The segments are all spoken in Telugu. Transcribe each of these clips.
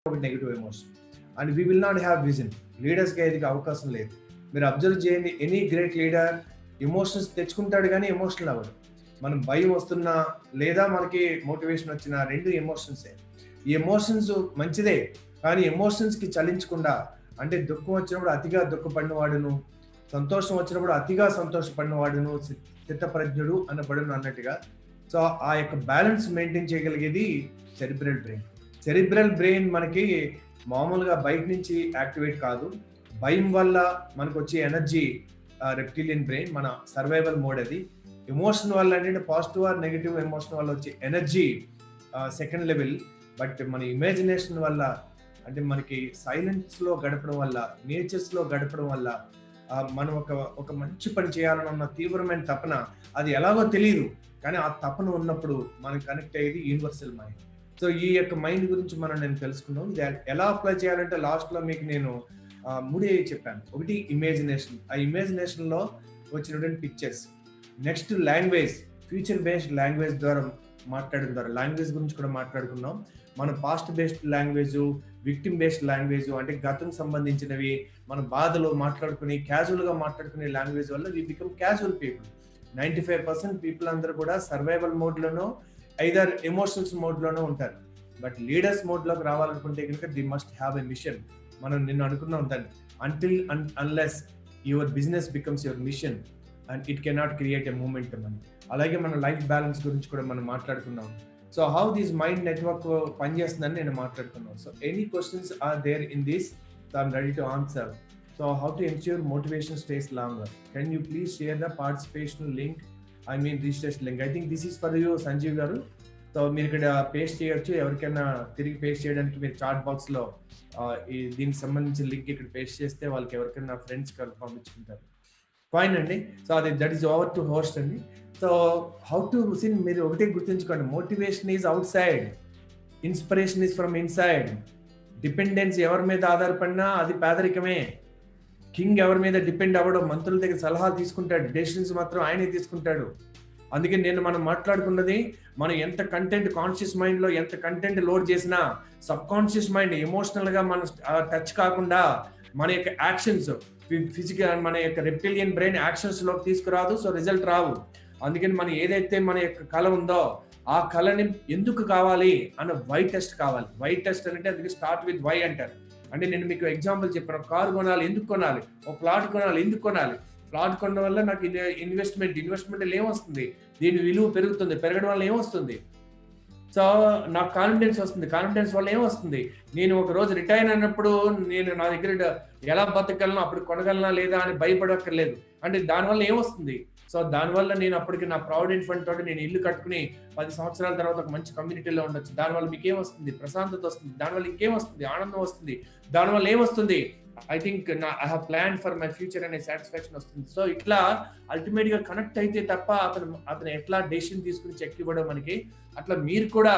Negative emotion and we will not have vision. లీడర్స్కి ఇది అవకాశం లేదు. మీరు అబ్జర్వ్ చేయండి, ఎనీ గ్రేట్ లీడర్ ఎమోషన్స్ తెచ్చుకుంటాడు కానీ ఎమోషనల్ అవ్వడు. మనం భయం వస్తున్నా లేదా మనకి మోటివేషన్ వచ్చిన రెండు ఎమోషన్సే. ఈ ఎమోషన్స్ మంచిదే, కానీ ఎమోషన్స్కి చలించకుండా, అంటే దుఃఖం వచ్చినప్పుడు అతిగా దుఃఖపడినవాడును, సంతోషం వచ్చినప్పుడు అతిగా సంతోషపడినవాడును స్థితప్రజ్ఞుడు అనబడును అన్నట్టుగా. సో ఆ యొక్క బ్యాలెన్స్ మెయింటైన్ చేయగలిగేది సెరిబ్రల్ బ్రెయిన్. సెరిబ్రల్ బ్రెయిన్ మనకి మామూలుగా బయట నుంచి యాక్టివేట్ కాదు. భయం వల్ల మనకు వచ్చే ఎనర్జీ రెప్టిలియన్ బ్రెయిన్, మన సర్వైవల్ మోడ్ అది. ఎమోషన్ వల్ల అంటే పాజిటివ్ ఆర్ నెగిటివ్ ఎమోషన్ వల్ల వచ్చే ఎనర్జీ సెకండ్ లెవెల్. బట్ మన ఇమాజినేషన్ వల్ల, అంటే మనకి సైలెన్స్లో గడపడం వల్ల, నేచర్స్లో గడపడం వల్ల మనం ఒక మంచి పని చేయాలన్న తీవ్రమైన తపన, అది ఎలాగో తెలియదు కానీ ఆ తపన ఉన్నప్పుడు మనకి కనెక్ట్ అయ్యేది యూనివర్సల్ మైండ్. సో ఈ యొక్క మైండ్ గురించి నేను తెలుసుకున్నాం. ఇది ఎలా అప్లై చేయాలంటే లాస్ట్లో మీకు నేను మూడే చెప్పాను. ఒకటి ఇమాజినేషన్, ఆ ఇమాజినేషన్లో వచ్చినటువంటి pictures. Next language, future based language ద్వారా మాట్లాడడం ద్వారా లాంగ్వేజ్ గురించి కూడా మాట్లాడుకున్నాం. మనం past based language, victim based language, అంటే గతం సంబంధించినవి మన బాధలు మాట్లాడుకుని క్యాజువల్గా మాట్లాడుకునే లాంగ్వేజ్ వల్ల we become casual people. 95% people అందరూ కూడా సర్వైవల్ మోడ్లోనో ఐదర్ ఎమోషనల్స్ మోడ్లోనో ఉంటారు. బట్ లీడర్స్ మోడ్లోకి రావాలనుకుంటే కనుక they must have a mission. మనం నిన్న అనుకున్నాం దాన్ని, until unless your business becomes your mission and it cannot create a momentum అని. అలాగే మన లైఫ్ బ్యాలెన్స్ గురించి కూడా మనం మాట్లాడుకున్నాం. So how this mind network పనిచేస్తుందని నేను మాట్లాడుకున్నాను. So any questions are there in this, so I'm ready to answer. So how to ensure motivation stays longer, can you please share the participation link, I mean registration link. I think this is for you Sanjeev garu. So మీరు ఇక్కడ పేస్ట్ చేయొచ్చు, ఎవరికైనా తిరిగి పేస్ట్ చేయడానికి మీరు చాట్ బాక్స్లో దీనికి సంబంధించిన లింక్ ఇక్కడ పేస్ట్ చేస్తే వాళ్ళకి ఎవరికైనా ఫ్రెండ్స్ పంపించుకుంటారు. ఫైన్ అండి. సో అది that is over to host అండి. సో హౌ టు సిన్, మీరు ఒకటే గుర్తుంచుకోండి, motivation is out side, inspiration is from inside. Dependence ఎవరి మీద ఆధారపడినా అది పేదరికమే. కింగ్ ఎవరి మీద డిపెండ్ అవ్వడం, మంత్రుల దగ్గర సలహాలు తీసుకుంటాడు, డెసిషన్స్ మాత్రం ఆయనే తీసుకుంటాడు. అందుకే మనం మాట్లాడుకున్నది, మనం ఎంత కంటెంట్ కాన్షియస్ మైండ్లో ఎంత కంటెంట్ లోడ్ చేసినా సబ్ కాన్షియస్ మైండ్ ఎమోషనల్గా మనం టచ్ కాకుండా మన యొక్క యాక్షన్స్, ఫిజికల్ మన యొక్క రెప్టిలియన్ బ్రెయిన్ యాక్షన్స్లోకి తీసుకురాదు. సో రిజల్ట్ రావు. అందుకని మనం ఏదైతే మన యొక్క కళ ఉందో ఆ కళని ఎందుకు కావాలి అన్న వై టెస్ట్ కావాలి. వై టెస్ట్ అంటే అందుకే స్టార్ట్ విత్ వై అంటారు. అంటే నేను మీకు ఎగ్జాంపుల్ చెప్పాను, కారు కొనాలి ఎందుకు కొనాలి, ఒక ప్లాట్ కొనాలి ఎందుకు కొనాలి, ప్లాట్ కొనడం వల్ల నాకు ఇన్వెస్ట్మెంట్ ఏమొస్తుంది, దీని విలువ పెరుగుతుంది, పెరగడం వల్ల ఏమొస్తుంది, సో నాకు కాన్ఫిడెన్స్ వస్తుంది, కాన్ఫిడెన్స్ వల్ల ఏమొస్తుంది, నేను ఒక రోజు రిటైర్ అయినప్పుడు నేను నా దగ్గర ఎలా బతకగలను, అప్పుడు కొనగలనా లేదా అని భయపడక్కర్లేదు. అంటే దానివల్ల ఏమొస్తుంది, సో దానివల్ల నేను అప్పటికి నా ప్రావిడెంట్ ఫండ్ తోటి నేను ఇల్లు కట్టుకుని 10 సంవత్సరాల తర్వాత ఒక మంచి కమ్యూనిటీలో ఉండొచ్చు. దానివల్ల మీకు ఏమొస్తుంది, ప్రశాంతత వస్తుంది, దానివల్ల ఇంకేమొస్తుంది, ఆనందం వస్తుంది, దానివల్ల ఏమొస్తుంది, I think I have plan for my future అనే సాటిస్ఫాక్షన్ వస్తుంది. సో ఇట్లా అల్టిమేట్ గా కనెక్ట్ అయితే తప్ప అతను ఎట్లా డెసిషన్ తీసుకుని చెక్ ఇవ్వడం మనకి, అట్లా మీరు కూడా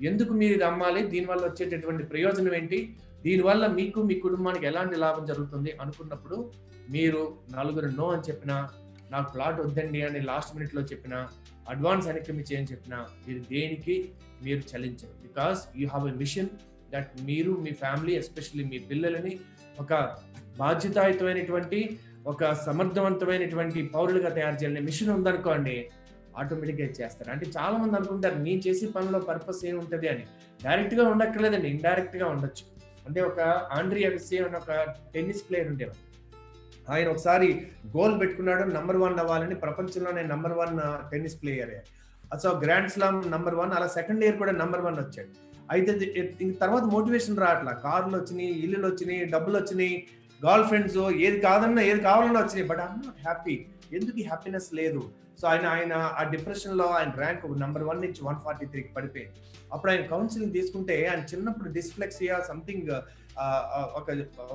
ఎందుకు మీరు ఇది అమ్మాలి, దీనివల్ల వచ్చేటటువంటి ప్రయోజనం ఏంటి, దీనివల్ల మీకు మీ కుటుంబానికి ఎలాంటి లాభం జరుగుతుంది అనుకున్నప్పుడు మీరు నలుగురు నో అని చెప్పినా, నాకు ప్లాట్ వద్దండి అని లాస్ట్ మినిట్ లో చెప్పినా, అడ్వాన్స్ వెనక్కి చేయని చెప్పినా, మీరు దేనికి మీరు చలించరు. Because you have a mission that మీరు మీ ఫ్యామిలీ ఎస్పెషల్లీ మీ పిల్లలని ఒక బాధ్యతాయుతమైనటువంటి ఒక సమర్థవంతమైనటువంటి పౌరులుగా తయారు చేయాలనే మిషన్ ఉందనుకోండి, ఆటోమేటిక్గా చేస్తారు. అంటే చాలా మంది అనుకుంటారు నేను చేసే పనిలో పర్పస్ ఏముంటుంది అని. డైరెక్ట్ గా ఉండక్కర్లేదండి, ఇండైరెక్ట్ గా ఉండొచ్చు. అంటే ఒక ఆండ్రీ అగస్సీ అని ఒక టెన్నిస్ ప్లేయర్ ఉండేవారు. ఆయన ఒకసారి గోల్ పెట్టుకున్నాడు, నంబర్ 1 అవ్వాలని, ప్రపంచంలోనే number 1 tennis player. So grand slam number 1, అలా సెకండ్ ఇయర్ కూడా నంబర్ 1 వచ్చాడు. అయితే తర్వాత మోటివేషన్ రావట్లా, కార్లు వచ్చినాయి, ఇల్లులు వచ్చినాయి, డబ్బులు వచ్చినాయి, గర్ల్ ఫ్రెండ్స్, ఏది కావాలన్నా వచ్చినాయి. But I'm not happy. ఎందుకు ఈ హ్యాపీనెస్ లేదు? సో ఆయన ఆ డిప్రెషన్ లో ఆయన ర్యాంక్ నంబర్ 1 నుంచి 143కి పడిపోయింది. అప్పుడు ఆయన కౌన్సిలింగ్ తీసుకుంటే ఆయన చిన్నప్పుడు డిస్ఫ్లెక్సియా సంథింగ్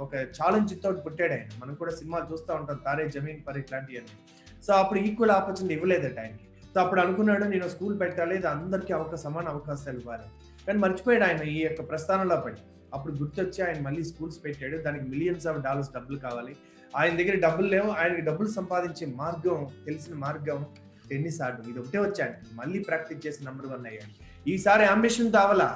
ఒక ఛాలెంజ్ తోటి పుట్టాడు ఆయన. మనం కూడా సినిమాలు చూస్తూ ఉంటాం, తారే జమీన్ పర్ ఇట్లాంటివన్నీ. సో అప్పుడు ఈక్వల్ ఆపర్చునిటీ ఇవ్వలేదట ఆయనకి. సో అప్పుడు అనుకున్నాడు నేను స్కూల్ పెట్టాలి, అందరికీ సమాన అవకాశాలు ఇవ్వాలి. కానీ మర్చిపోయాడు ఆయన ఈ యొక్క ప్రస్థానంలో పడి. అప్పుడు గుర్తొచ్చి ఆయన మళ్ళీ స్కూల్స్ పెట్టాడు. దానికి $millions డబ్బులు కావాలి. ఆయన దగ్గర డబ్బులు లేవు. ఆయనకి డబ్బులు సంపాదించే మార్గం, తెలిసిన మార్గం టెన్నిస్ ఆడడం. ఇది ఒకటే వచ్చాడు. మళ్ళీ ప్రాక్టీస్ చేసి నంబర్ 1 అయ్యాడు. ఈసారి అంబిషన్ తావలా,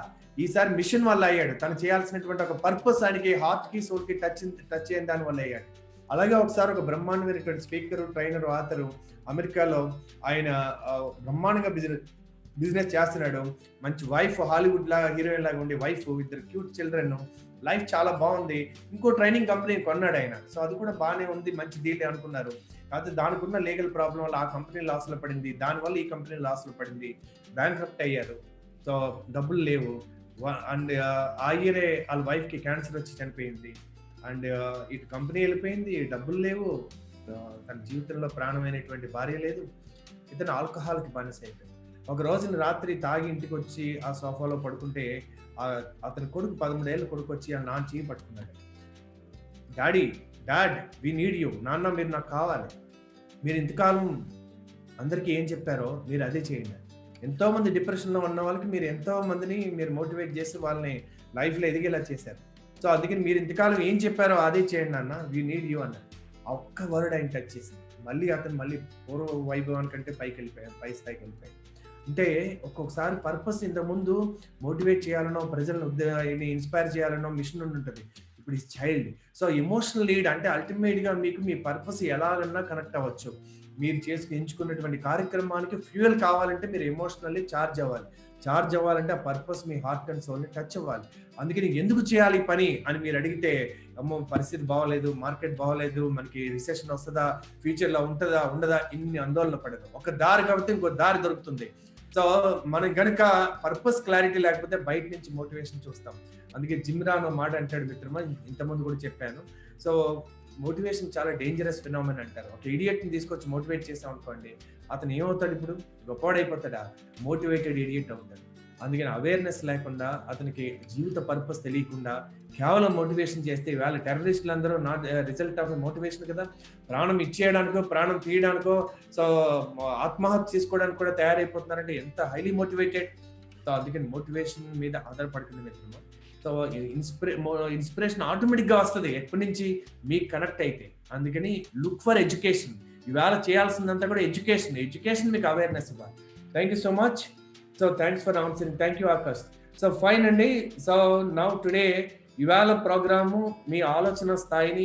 ఈసారి మిషన్ వల్ల అయ్యాడు. తను చేయాల్సినటువంటి ఒక పర్పస్ ఆయనకి హార్ట్ కి సోల్ కి టచ్ అయిన దాని వల్ల అయ్యాడు. అలాగే ఒకసారి ఒక బ్రహ్మాండమైనటువంటి స్పీకర్, ట్రైనర్, ఆథరు అమెరికాలో ఆయన బ్రహ్మాండంగా బిజినెస్ చేస్తున్నాడు. మంచి వైఫ్, హాలీవుడ్ లాగా హీరోయిన్ లాగా ఉండే వైఫ్, 2 క్యూట్ చిల్డ్రన్, లైఫ్ చాలా బాగుంది. ఇంకో ట్రైనింగ్ కంపెనీ కొన్నాడు ఆయన. సో అది కూడా బాగానే ఉంది, మంచి డీల్ అనుకున్నారు. కాకపోతే దానికి ఉన్న లీగల్ ప్రాబ్లం వల్ల ఆ కంపెనీ లాస్ లో పడింది, దానివల్ల ఈ కంపెనీ లాస్ లో పడింది, బ్యాంక్రప్ట్ అయ్యారు. సో డబ్బులు లేవు. అండ్ ఆ ఇయరే వాళ్ళ వైఫ్ కి క్యాన్సర్ వచ్చి చనిపోయింది. అండ్ ఇటు కంపెనీ వెళ్ళిపోయింది, డబ్బులు లేవు, తన జీవితంలో ప్రాణమైనటువంటి భార్య లేదు. ఇతను ఆల్కహాల్కి బానిస అయిపోయింది. ఒక రోజున రాత్రి తాగి ఇంటికి వచ్చి ఆ సోఫాలో పడుకుంటే అతని కొడుకు, 13 ఏళ్ళ కొడుకు వచ్చి ఆ నాన్న చేయి పట్టుకున్నాడు. డాడ్ వి నీడ్ యూ, నాన్న మీరు నాకు కావాలి, మీరు ఇంతకాలం అందరికీ ఏం చెప్పారో మీరు అదే చేయండి. ఎంతో మంది డిప్రెషన్లో ఉన్న వాళ్ళకి మీరు ఎంతో మందిని మీరు మోటివేట్ చేసి వాళ్ళని లైఫ్లో ఎదిగేలా చేశారు. సో అందుకని మీరు ఇంతకాలం ఏం చెప్పారో అదే చేయండి నాన్న, వి నీడ్ యూ అన్నారు. ఆ ఒక్క వర్డ్ ఆయన టచ్ చేసింది. అతను మళ్ళీ పూర్వ వైభవానికంటే పై స్థాయికి వెళ్ళిపోయాడు. అంటే ఒక్కొక్కసారి పర్పస్ ఇంతకుముందు మోటివేట్ చేయాలనో, ప్రజలను ఇన్స్పైర్ చేయాలనో మిషన్ ఉంటుంది. ఇప్పుడు ఈ చైల్డ్. సో ఎమోషనల్ లీడ్ అంటే అల్టిమేట్ గా మీకు మీ పర్పస్ ఎలాగన్నా కనెక్ట్ అవ్వచ్చు. మీరు ఎంచుకున్నటువంటి కార్యక్రమానికి ఫ్యూయల్ కావాలంటే మీరు ఎమోషనల్లీ ఛార్జ్ అవ్వాలంటే ఆ పర్పస్ మీ హార్ట్ అండ్ సోల్ ని టచ్ అవ్వాలి. అందుకని ఎందుకు చేయాలి ఈ పని అని మీరు అడిగితే, అమ్మో పరిస్థితి బాగోలేదు, మార్కెట్ బాగోలేదు, మనకి రిసెషన్ వస్తుందా, ఫ్యూచర్ లో ఉంటుందా ఉండదా, ఇన్ని ఆందోళన పడదు. ఒక దారి కాబట్టి ఇంకో దారి దొరుకుతుంది. సో మనకి గనుక పర్పస్ క్లారిటీ లేకపోతే బయట నుంచి మోటివేషన్ చూస్తాం. అందుకే జిమ్ రాన్ మాట అంటాడు మిత్రమా, ఇంతకుముందు కూడా చెప్పాను. సో మోటివేషన్ చాలా డేంజరస్ ఫినామిన్ అంటారు. ఒక ఇడియట్ ని తీసుకొచ్చి మోటివేట్ చేసాం అనుకోండి, అతను ఏమవుతాడు, ఇప్పుడు గొప్పవాడైపోతాడా, మోటివేటెడ్ ఇడియట్ అవుతాడు. అందుకని అవేర్నెస్ లేకుండా, అతనికి జీవిత పర్పస్ తెలియకుండా కేవలం మోటివేషన్ చేస్తే, ఇవాళ టెర్రరిస్టులు అందరూ నాట్ రిజల్ట్ ఆఫ్ మోటివేషన్ కదా, ప్రాణం ఇచ్చేయడానికో ప్రాణం తీయడానికో, సో ఆత్మహత్య చేసుకోవడానికి కూడా తయారైపోతున్నారంటే ఎంత హైలీ మోటివేటెడ్. సో అందుకని మోటివేషన్ మీద ఆధారపడుతుంది మిత్రమా. సో ఇన్స్పిరేషన్ ఆటోమేటిక్ గా వస్తుంది ఎప్పటి నుంచి మీకు కనెక్ట్ అయితే. అందుకని లుక్ ఫర్ ఎడ్యుకేషన్. ఇవాళ చేయాల్సిందంతా కూడా ఎడ్యుకేషన్ మీకు అవేర్నెస్ ఇవ్వాలి. Thank you so much. So thanks for answering. Thank you Akash. So fine అండి. సో నౌ టుడే ఇవాళ ప్రోగ్రాము మీ ఆలోచన స్థాయిని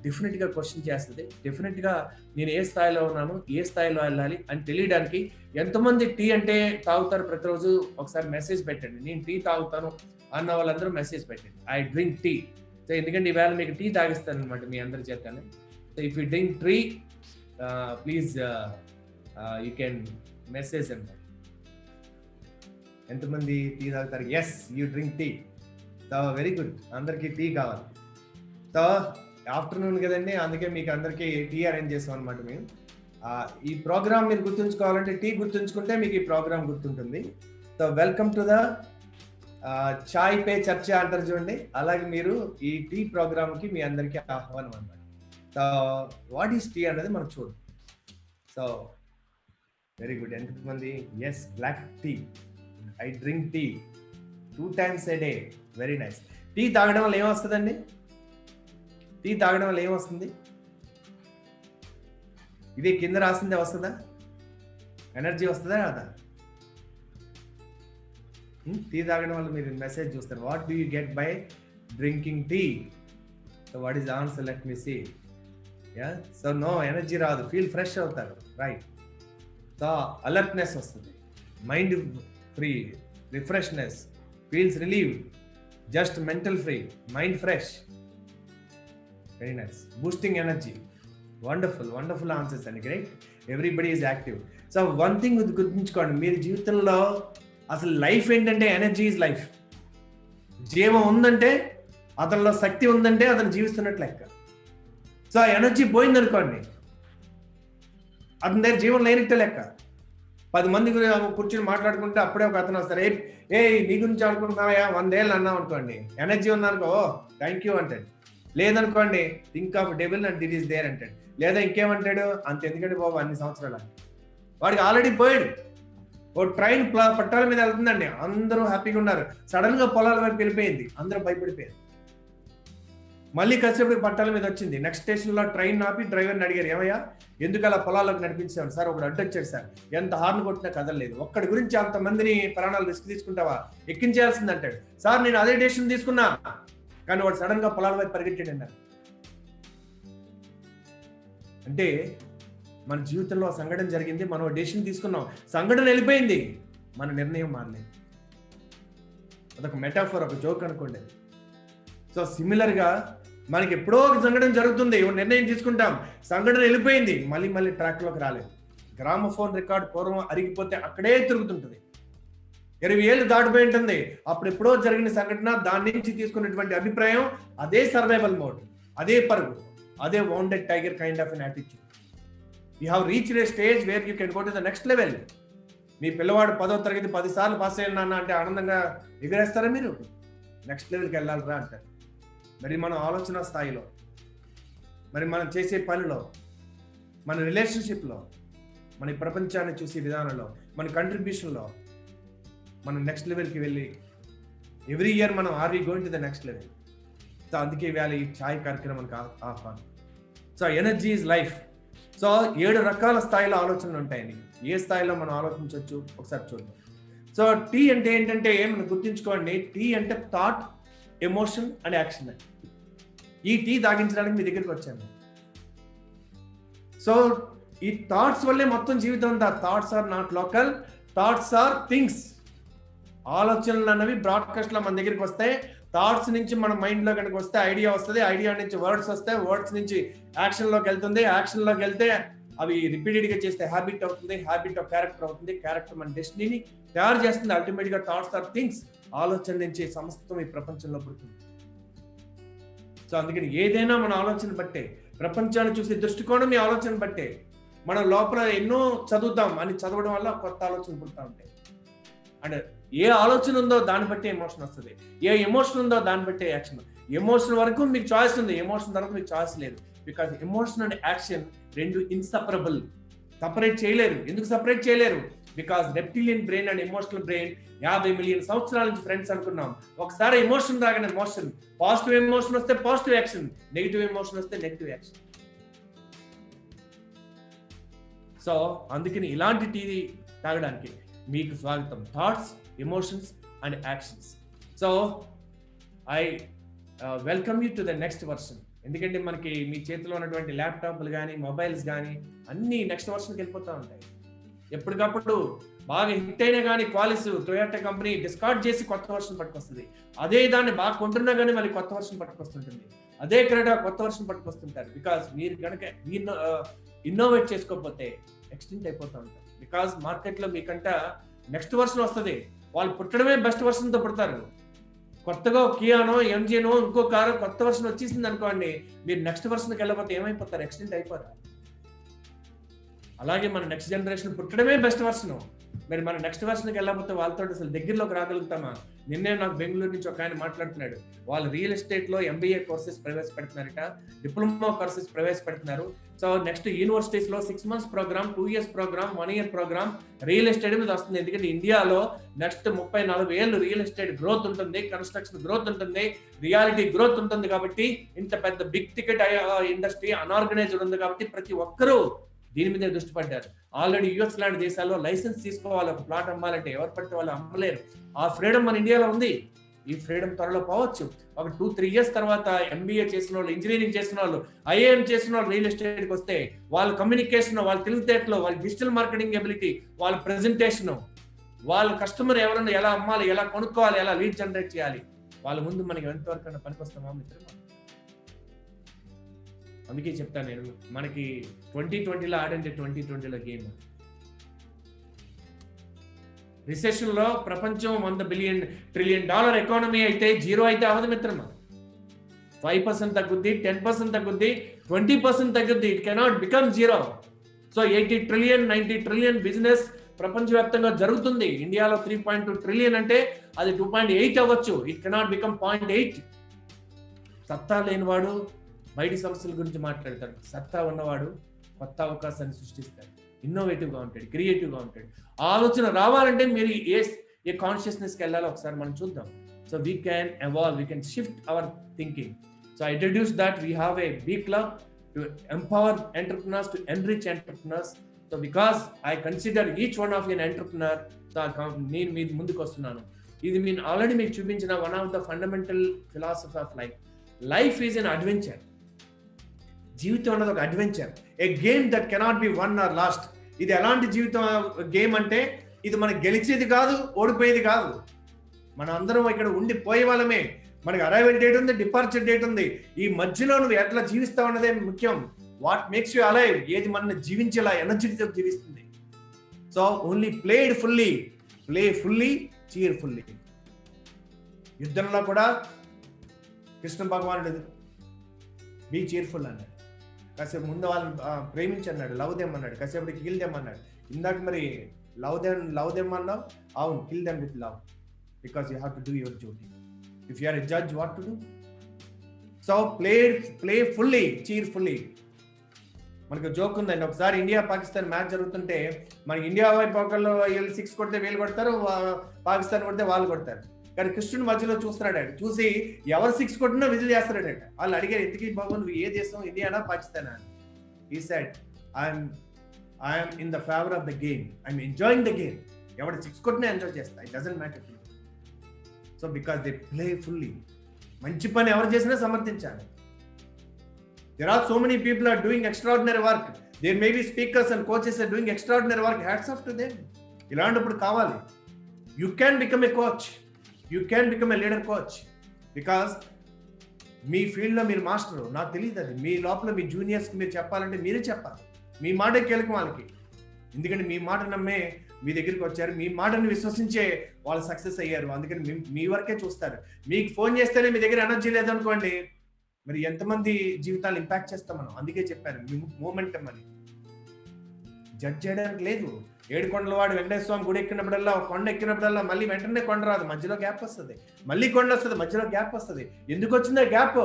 డెఫినెట్ గా క్వశ్చన్ చేస్తుంది. డెఫినెట్ గా నేను ఏ స్థాయిలో ఉన్నాను, ఏ స్థాయిలో వెళ్ళాలి అని తెలియడానికి ఎంతమంది టీ అంటే తాగుతారు ప్రతిరోజు ఒకసారి మెసేజ్ పెట్టండి. నేను టీ తాగుతాను అన్న వాళ్ళందరూ మెసేజ్ పెట్టండి, ఐ డ్రింక్ టీ. సో ఎందుకంటే ఈవేళ మీకు టీ తాగిస్తాను అనమాట మీ అందరి చేతనే. So if you drink tea please you can message అనమాట. ఎంతమంది టీ తాగుతారు? Yes, you drink tea. So very good, అందరికీ టీ కావాలి. సో ఆఫ్టర్నూన్ కదండి, అందుకే మీకు అందరికీ టీ అరేంజ్ చేస్తాం అనమాట మేము. ఈ ప్రోగ్రామ్ మీరు గుర్తుంచుకోవాలంటే టీ గుర్తుంచుకుంటే మీకు ఈ ప్రోగ్రామ్ గుర్తుంటుంది. So welcome to the chai pay చర్చ అంటారు చూడండి, అలాగే మీరు ఈ టీ ప్రోగ్రామ్ కి మీ అందరికీ ఆహ్వానం అనమాట. సో వాట్ ఈస్ టీ అన్నది మనం చూద్దాం. సో వెరీ గుడ్, ఎంతమంది yes black tea, I drink tea 2 times a day. Very nice. Tea తాగడం వల్ల ఏమొస్తుందండి? టీ తాగడం వల్ల ఏమొస్తుంది? ఇది కింద రాసిందే వస్తుందా? ఎనర్జీ వస్తుందా రాదా? టీ తాగడం వల్ల మీరు మెసేజ్ చూస్తారు, what do you get by drinking tea? So what is answer? Let me see. Ya, so no, energy రాదు, ఫీల్ ఫ్రెష్ అవుతారు, రైట్. సో అలర్ట్నెస్ వస్తుంది, mind free, refreshness, feels relieve, just mental free, mind fresh. Very nice. Boosting energy. Wonderful answers అండి, great. Everybody is active. So one thing గుర్తుంచుకోండి, మీరు జీవితంలో అసలు లైఫ్ ఏంటంటే ఎనర్జీ ఈజ్ లైఫ్. జీవం ఉందంటే, అతనిలో శక్తి ఉందంటే అతను జీవిస్తున్నట్లు లెక్క. సో ఆ ఎనర్జీ పోయిందనుకోండి, అతని దగ్గర జీవం లేనిట్టే లెక్క. 10 మంది కూర్చొని మాట్లాడుకుంటే అప్పుడే ఒక అతను వస్తారు, ఏ నీ గురించి అనుకుంటున్నావా 100 ఏళ్ళు అన్నాం అనుకోండి, ఎనర్జీ ఉందనుకో థ్యాంక్ యూ అంటాడు. లేదనుకోండి, think of devil and it is there అంటాడు. లేదా ఇంకేమంటాడు, అంత ఎందుకంటే బాబు అన్ని సంవత్సరాలు అని. వాడికి ఆల్రెడీ పోయాడు. ఓ ట్రైన్ పట్టాల మీద వెళ్తుందండి, అందరూ హ్యాపీగా ఉన్నారు, సడన్ గా పొలాల వైపు వెళ్ళిపోయింది, అందరూ భయపడిపోయారు. మళ్ళీ కాసేపటికి పట్టాల మీద వచ్చింది. నెక్స్ట్ స్టేషన్లో ట్రైన్ ఆపి డ్రైవర్ని అడిగారు, ఏమయ్యా ఎందుకు అలా పొలాలకు నడిపించాను సార్? ఒకడు అడ్డొచ్చాడు సార్, ఎంత హార్న్ కొట్టినా కదలలేదు. ఒక్కడి గురించి అంతమందిని ప్రాణాలు రిస్క్ తీసుకుంటావా? ఎక్కించాల్సింది అంటాడు. సార్ నేను అదే డెసిషన్ తీసుకున్నా, కానీ వాడు సడన్ గా పొలాల వైపు పరిగెట్టాడు అన్నారు. అంటే మన జీవితంలో సంఘటన జరిగింది, మనం డెసిషన్ తీసుకున్నాం, సంఘటన వెళ్ళిపోయింది, మన నిర్ణయం మారలేదు. అదొక మెటాఫర్, ఒక జోక్ అనుకోండి. సో సిమిలర్ గా మనకి ఎప్పుడో ఒక సంఘటన జరుగుతుంది, నిర్ణయం తీసుకుంటాం, సంఘటన వెళ్ళిపోయింది, మళ్ళీ ట్రాక్ లోకి రాలేదు. గ్రామోఫోన్ రికార్డ్ పూర్వం అరిగిపోతే అక్కడే తిరుగుతుంటుంది. 20 ఏళ్ళు దాటిపోయి ఉంటుంది, అప్పుడు ఎప్పుడో జరిగిన సంఘటన, దాని నుంచి తీసుకున్నటువంటి అభిప్రాయం అదే సర్వైవల్ మోడ్, అదే పరుగు, అదే wounded tiger kind of an attitude. You have reached a stage where you can go to the next level. మీ పిల్లవాడు 10వ తరగతి 10 సార్లు పాస్ అయ్యాను అంటే ఆనందంగా ఎగరేస్తారా మీరు? నెక్స్ట్ లెవెల్కి వెళ్ళాలరా అంటారు. మరి మన ఆలోచన స్థాయిలో, మరి మనం చేసే పనిలో, మన రిలేషన్షిప్లో, మన ప్రపంచాన్ని చూసే విధానంలో, మన కంట్రిబ్యూషన్లో మనం నెక్స్ట్ లెవెల్కి వెళ్ళి ఎవ్రీ ఇయర్ మనం are we going to the next level. So అందుకే ఇవాళ ఈ ఛాయ్ కార్యక్రమానికి ఆహ్వానం. So energy is life. So 7 రకాల స్థాయిలో ఆలోచనలు ఉంటాయండి. ఏ స్థాయిలో మనం ఆలోచించవచ్చు ఒకసారి చూద్దాం. సో టీ అంటే ఏంటంటే మనం గుర్తుంచుకోండి, టీ అంటే థాట్, ఎమోషన్ అండ్ యాక్షన్. ఈ టీ తాగించడానికి మీ దగ్గరికి వచ్చాను. సో ఈ థాట్స్ వల్లే మొత్తం జీవితం ఉందా. Thoughts are not local, thoughts are things. ఆలోచనలు అన్నవి బ్రాడ్కాస్ట్ లో మన దగ్గరికి వస్తాయి. థాట్స్ నుంచి మన మైండ్ లో కనుక వస్తే ఐడియా వస్తుంది, ఐడియా నుంచి వర్డ్స్ వస్తాయి, వర్డ్స్ నుంచి యాక్షన్ లోకి వెళ్తుంది, యాక్షన్ లోకి వెళ్తే అవి రిపీటెడ్ గా చేస్తే హ్యాబిట్ అవుతుంది, హ్యాబిట్ ఆఫ్ క్యారెక్టర్ అవుతుంది, క్యారెక్టర్ మన డెస్టినీని తయారు చేస్తుంది. అల్టిమేట్ గా థాట్స్ ఆర్ థింగ్స్. ఆలోచన నుంచి సమస్తం ఈ ప్రపంచంలో పుడుతుంది. సో అందుకని ఏదైనా మన ఆలోచన బట్టే, ప్రపంచాన్ని చూసే దృష్టికోణం మీ ఆలోచన బట్టే. మనం లోపల ఎన్నో చదువుతాం, అని చదవడం వల్ల కొత్త ఆలోచన పుడతా ఉంటాయి. అండ్ ఏ ఆలోచన ఉందో దాన్ని బట్టి ఎమోషన్ వస్తుంది, ఏ ఎమోషన్ ఉందో దాన్ని బట్టి యాక్షన్. ఎమోషన్ వరకు మీకు చాయిస్ ఉంది, ఎమోషన్ వరకు మీకు చాయిస్ లేదు. బికాస్ ఎమోషన్ అండ్ యాక్షన్ రెండు ఇన్సపరబుల్, సపరేట్ చేయలేరు. ఎందుకు సపరేట్ చేయలేరు? Because reptilian brain and emotional brain 50 million సంవత్సరాల నుంచి ఫ్రెండ్స్ అనుకున్నాం. ఒకసారి ఎమోషన్ రాగానే ఎమోషన్, పాజిటివ్ ఎమోషన్ వస్తే పాజిటివ్ యాక్షన్, నెగిటివ్ ఎమోషన్ వస్తే నెగిటివ్ యాక్షన్. సో అందుకని ఇలాంటి టీ తాగడానికి మీకు స్వాగతం. Thoughts, emotions and actions. So I welcome you to the next version. ఎందుకంటే మనకి మీ చేతిలో ఉన్నటువంటి ల్యాప్టాప్లు కానీ మొబైల్స్ కానీ అన్ని నెక్స్ట్ వర్షన్కి వెళ్ళిపోతూ ఉంటాయి. ఎప్పటికప్పుడు బాగా హిట్ అయినా కానీ క్వాలిస్ టొయోటా కంపెనీ డిస్కార్డ్ చేసి కొత్త వర్షన్ పట్టుకొస్తుంది. అదే దాన్ని బాగా కొంటున్నా కానీ మళ్ళీ కొత్త వర్షన్ పట్టుకొస్తుంటుంది. అదే కెనడా కొత్త వర్షన్ పట్టుకొస్తుంటారు. బికాస్ మీరు కనుక ఇన్నోవేట్ చేసుకోకపోతే ఎక్స్టెంట్ అయిపోతూ ఉంటారు. బికాస్ మార్కెట్లో మీకంట నెక్స్ట్ వర్షన్ వస్తుంది, వాళ్ళు పుట్టడమే బెస్ట్ వర్షన్తో పుడతారు. కొత్తగా కియానో, ఎంజీనో, ఇంకో కారు కొత్త వర్షన్ వచ్చేసింది అనుకోండి, మీరు నెక్స్ట్ వర్షన్కి వెళ్ళకపోతే ఏమైపోతారు? ఎక్స్టెంట్ అయిపోతారు. అలాగే మన నెక్స్ట్ జనరేషన్ పుట్టడమే బెస్ట్ వర్షన్, మరి మన నెక్స్ట్ వర్షన్కి వెళ్ళకపోతే వాళ్ళతో అసలు దగ్గరలోకి రాగలుగుతామా? నిన్నే నాకు బెంగళూరు నుంచి ఒక ఆయన మాట్లాడుతున్నాడు, వాళ్ళు రియల్ ఎస్టేట్ లో MBA కోర్సెస్ ప్రవేశపెడుతున్నారట, డిప్లొమా కోర్సెస్ ప్రవేశపెడుతున్నారు. సో నెక్స్ట్ యూనివర్సిటీస్ లో 6 months program, 2 years program, 1 year program real estate మీద వస్తుంది. ఎందుకంటే ఇండియాలో నెక్స్ట్ 30-40 ఏళ్ళు రియల్ ఎస్టేట్ గ్రోత్ ఉంటుంది, కన్స్ట్రక్షన్ గ్రోత్ ఉంటుంది, రియాలిటీ గ్రోత్ ఉంటుంది. కాబట్టి ఇంత పెద్ద బిగ్ టికెట్ ఇండస్ట్రీ అన్ఆర్గనైజ్డ్ ఉంది కాబట్టి ప్రతి ఒక్కరూ దీని మీద దృష్టి పడ్డారు. ఆల్రెడీ US లాంటి దేశాల్లో లైసెన్స్ తీసుకోవాలి, ఒక ప్లాట్ అమ్మాలంటే ఎవరు పడితే వాళ్ళు అమ్మలేరు. ఆ ఫ్రీడమ్ మన ఇండియాలో ఉంది. ఈ ఫ్రీడమ్ త్వరలో పోవచ్చు. ఒక 2-3 years తర్వాత MBA చేసిన వాళ్ళు, ఇంజనీరింగ్ చేసిన వాళ్ళు, IIM చేసిన వాళ్ళు రియల్ ఎస్టేట్కి వస్తే వాళ్ళ కమ్యూనికేషన్, వాళ్ళ తెలివితేటలు, వాళ్ళ డిజిటల్ మార్కెటింగ్ ఎబిలిటీ, వాళ్ళ ప్రెజెంటేషన్, వాళ్ళ కస్టమర్ ఎవరన్నా ఎలా అమ్మాలి, ఎలా కొనుక్కోవాలి, ఎలా లీడ్ జనరేట్ చేయాలి, వాళ్ళ ముందు మనకి ఎంతవరకు పనికొస్తామా మిత్రమా? అందుకే చెప్తాను నేను, మనకి 2020లో ఆడంటే 2020లో గేమ్. రిసెషన్ లో ప్రపంచం $100 ట్రిలియన్ ఎకానమీ అయితే జీరో అయితే అవదు మిత్రమా. 5% తగ్గుద్ది, 10% తగ్గుద్ది, 20% తగ్గుద్ది. It cannot become zero. So 80 trillion 90 trillion business ప్రపంచవ్యాప్తంగా జరుగుతుంది. ఇండియాలో 3.2 ట్రిలియన్ అంటే అది 2.8 అవ్వచ్చు. It cannot become 0.8. సత్తా లేనివాడు బయటి సమస్యల గురించి మాట్లాడతాడు, సత్తా ఉన్నవాడు కొత్త అవకాశాన్ని సృష్టిస్తాడు, ఇన్నోవేటివ్గా ఉంటాడు, క్రియేటివ్గా ఉంటాడు. ఆలోచన రావాలంటే మీరు ఏ కాన్షియస్నెస్కి వెళ్ళాలో ఒకసారి మనం చూద్దాం. So we can evolve, we can shift our thinking. So I introduced that we have a B club to empower entrepreneurs, to enrich entrepreneurs. So because I consider each one of you an entrepreneur, so నేను మీ ముందుకు వస్తున్నాను. ఇది నేను ఆల్రెడీ మీకు చూపించిన one of the fundamental philosophy of life. Life is an adventure. జీవితం అన్నది ఒక adventure, A game that cannot be one or last. ఇది ఎలాంటి జీవితం గేమ్ అంటే ఇది మనకు గెలిచేది కాదు, ఓడిపోయేది కాదు. మనం అందరం ఇక్కడ ఉండిపోయే వాళ్ళమే. మనకి అరైవల్ డేట్ ఉంది, డిపార్చర్ డేట్ ఉంది. ఈ మధ్యలో నువ్వు ఎట్లా జీవిస్తావు అన్నదే ముఖ్యం. వాట్ మేక్స్ యూ అలైవ్, ఏది మనల్ని జీవించేలా ఎనర్జీతో జీవిస్తుంది. So only played fully, play fully, cheer fully. యుద్ధంలో కూడా కృష్ణ భగవానుడు బీ చీర్ఫుల్ అన్నాడు. కాసేపు ముందు వాళ్ళని ప్రేమించన్నాడు, లవ్ దెమ్ అన్నాడు. కాసేపు కిల్ దెమ్ అన్నాడు. ఇందాక మరి లవ్ దెమ్ అన్నావు, అవును, kill them with love, because you have to do your duty. If you are a judge, what to do? So play fully, cheer fully. మనకు జోక్ ఉందండి, ఒకసారి ఇండియా పాకిస్తాన్ మ్యాచ్ జరుగుతుంటే మన ఇండియా వైపు ఒకళ్ళు వీళ్ళు 6 కొడితే వీళ్ళు కొడతారు, పాకిస్తాన్ కొడితే వాళ్ళు కొడతారు. కానీ కృష్ణుడు మధ్యలో చూస్తున్నాడు, చూసి ఎవరు 6 కొట్టినా విజిల్ చేస్తాడట. వాళ్ళు అడిగారు, ఎందుకు బాబు నువ్వు ఏ దేశం, Indiana పాకిస్తానా? He said, I am in the favor of the game. I am enjoying the game. ఎవరు 6 కొట్టినా ఎంజాయ్ చేస్తా, it doesn't matter to me. So because they play fully. మంచి పని ఎవరు చేసినా సమర్థించాలి. There are so many people are doing extraordinary work. There may be speakers and coaches are doing extraordinary work. Hats off to them. ఇలాంటప్పుడు కావాలి. You can become a coach. You can become a leader coach. Because మీ ఫీల్డ్లో మీరు మాస్టర్. నాకు తెలియదు అది. మీ లోపల మీ జూనియర్స్కి మీరు చెప్పాలంటే మీరే చెప్పాలి. మీ మాటే కీలకం వాళ్ళకి. ఎందుకంటే మీ మాట నమ్మే మీ దగ్గరికి వచ్చారు, మీ మాటను విశ్వసించే వాళ్ళు సక్సెస్ అయ్యారు. అందుకని మీ వరకే చూస్తారు. మీకు ఫోన్ చేస్తేనే మీ దగ్గర ఎనర్జీ లేదనుకోండి, మరి ఎంతమంది జీవితాలు ఇంపాక్ట్ చేస్తాం మనం. అందుకే చెప్పాను మీ మూమెంటం అని. జడ్జ్ చేయడానికి లేదు. ఏడుకొండలవాడు వెంకటేశ్వర స్వామి గుడి ఎక్కినప్పుడల్లా, కొండ ఎక్కినప్పుడల్లా మళ్ళీ వెంటనే కొండ రాదు, మధ్యలో గ్యాప్ వస్తుంది. మళ్ళీ కొండ వస్తుంది, మధ్యలో గ్యాప్ వస్తుంది. ఎందుకు వచ్చిందో గ్యాప్?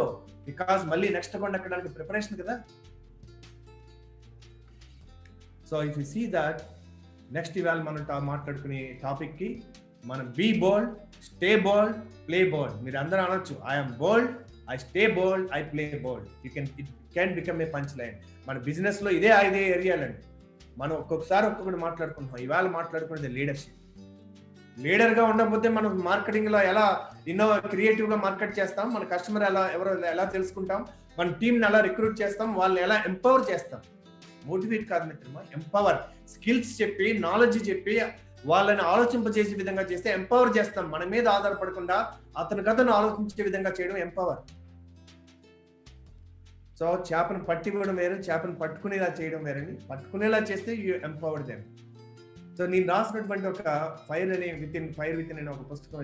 బికాస్ మళ్ళీ నెక్స్ట్ కొండ ఎక్కడానికి ప్రిపరేషన్ కదా. So if you see that, next ఇవాళ మనం మాట్లాడుకునే టాపిక్ కి మనం be bold, stay bold, play bold. మీరు అందరూ అనొచ్చు, I'm bold, I stay bold, I play bold. It can become a punch line. మన బిజినెస్ లో ఇదే ఏరియాలండి. మనం ఒక్కొక్కసారి ఒక్కొక్కటి మాట్లాడుకుంటున్నాం. ఇవాళ మాట్లాడుకునేది లీడర్షిప్. లీడర్ గా ఉండకపోతే మనం మార్కెటింగ్ లో ఎలా క్రియేటివ్ గా మార్కెట్ చేస్తాం, మన కస్టమర్ ఎలా తెలుసుకుంటాం, మన టీమ్ ని ఎలా రిక్రూట్ చేస్తాం, వాళ్ళని ఎలా ఎంపవర్ చేస్తాం. మోటివేట్ కాదు మిత్రమా, ఎంపవర్. స్కిల్స్ చెప్పి, నాలెడ్జ్ చెప్పి, వాళ్ళని ఆలోచింపజేసే విధంగా చేస్తే ఎంపవర్ చేస్తాం. మన మీద ఆధారపడకుండా అతని కథను ఆలోచించే విధంగా చేయడం ఎంపవర్. సో చేపను పట్టివ్వడం వేరు, చేపను పట్టుకునేలా చేయడం వేరండి. పట్టుకునేలా చేస్తే యూ ఎంపవర్ దెమ్. సో నేను రాసినటువంటి ఒక ఫైర్ అనే ఫైర్ విత్ ఇన్ అనే ఒక పుస్తకం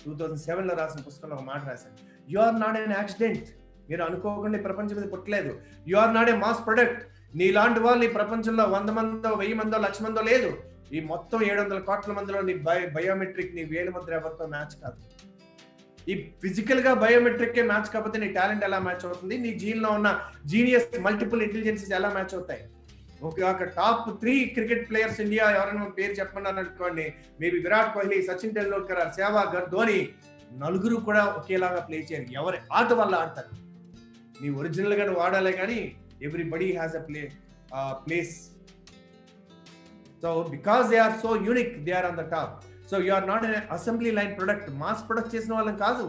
2007లో రాసిన పుస్తకంలో ఒక మాట రాశాను. You are not an accident. మీరు అనుకోకుండా ఈ ప్రపంచం మీద పుట్టలేదు. You are not a mass product. నీలాంటి వాళ్ళు ఈ ప్రపంచంలో 100 మందో 1000 మందో 1,00,000 మందో లేదు. ఈ మొత్తం 700 కోట్ల మందిలో నీ బయోమెట్రిక్, నీ వేలు ముద్ర ఎవరితో మ్యాచ్ కాదు. ఈ ఫిజికల్ గా బయోమెట్రిక్ మ్యాచ్ కాకపోతే నీ టాలెంట్ ఎలా మ్యాచ్ అవుతుంది? నీ జీన్లో ఉన్న జీనియస్ మల్టిపుల్ ఇంటెలిజెన్సెస్ ఎలా మ్యాచ్ అవుతాయి? ఒక టాప్ 3 క్రికెట్ ప్లేయర్స్ ఇండియా ఎవరైనా పేరు చెప్పమన్నారు అనుకోండి, మేబీ విరాట్ కోహ్లీ, సచిన్ టెండూల్కర్, సెహ్వాగ్, ధోని, నలుగురు కూడా ఒకేలాగా ప్లే చేయరు. ఎవరి ఆట వల్ల ఆడతారు. నీ ఒరిజినల్ గా నువ్వు ఆడాలే కానీ everybody has a place. So because they are so unique, they are on the top. So you are not an assembly line product. Mass product చేసిన వాళ్ళం కాదు.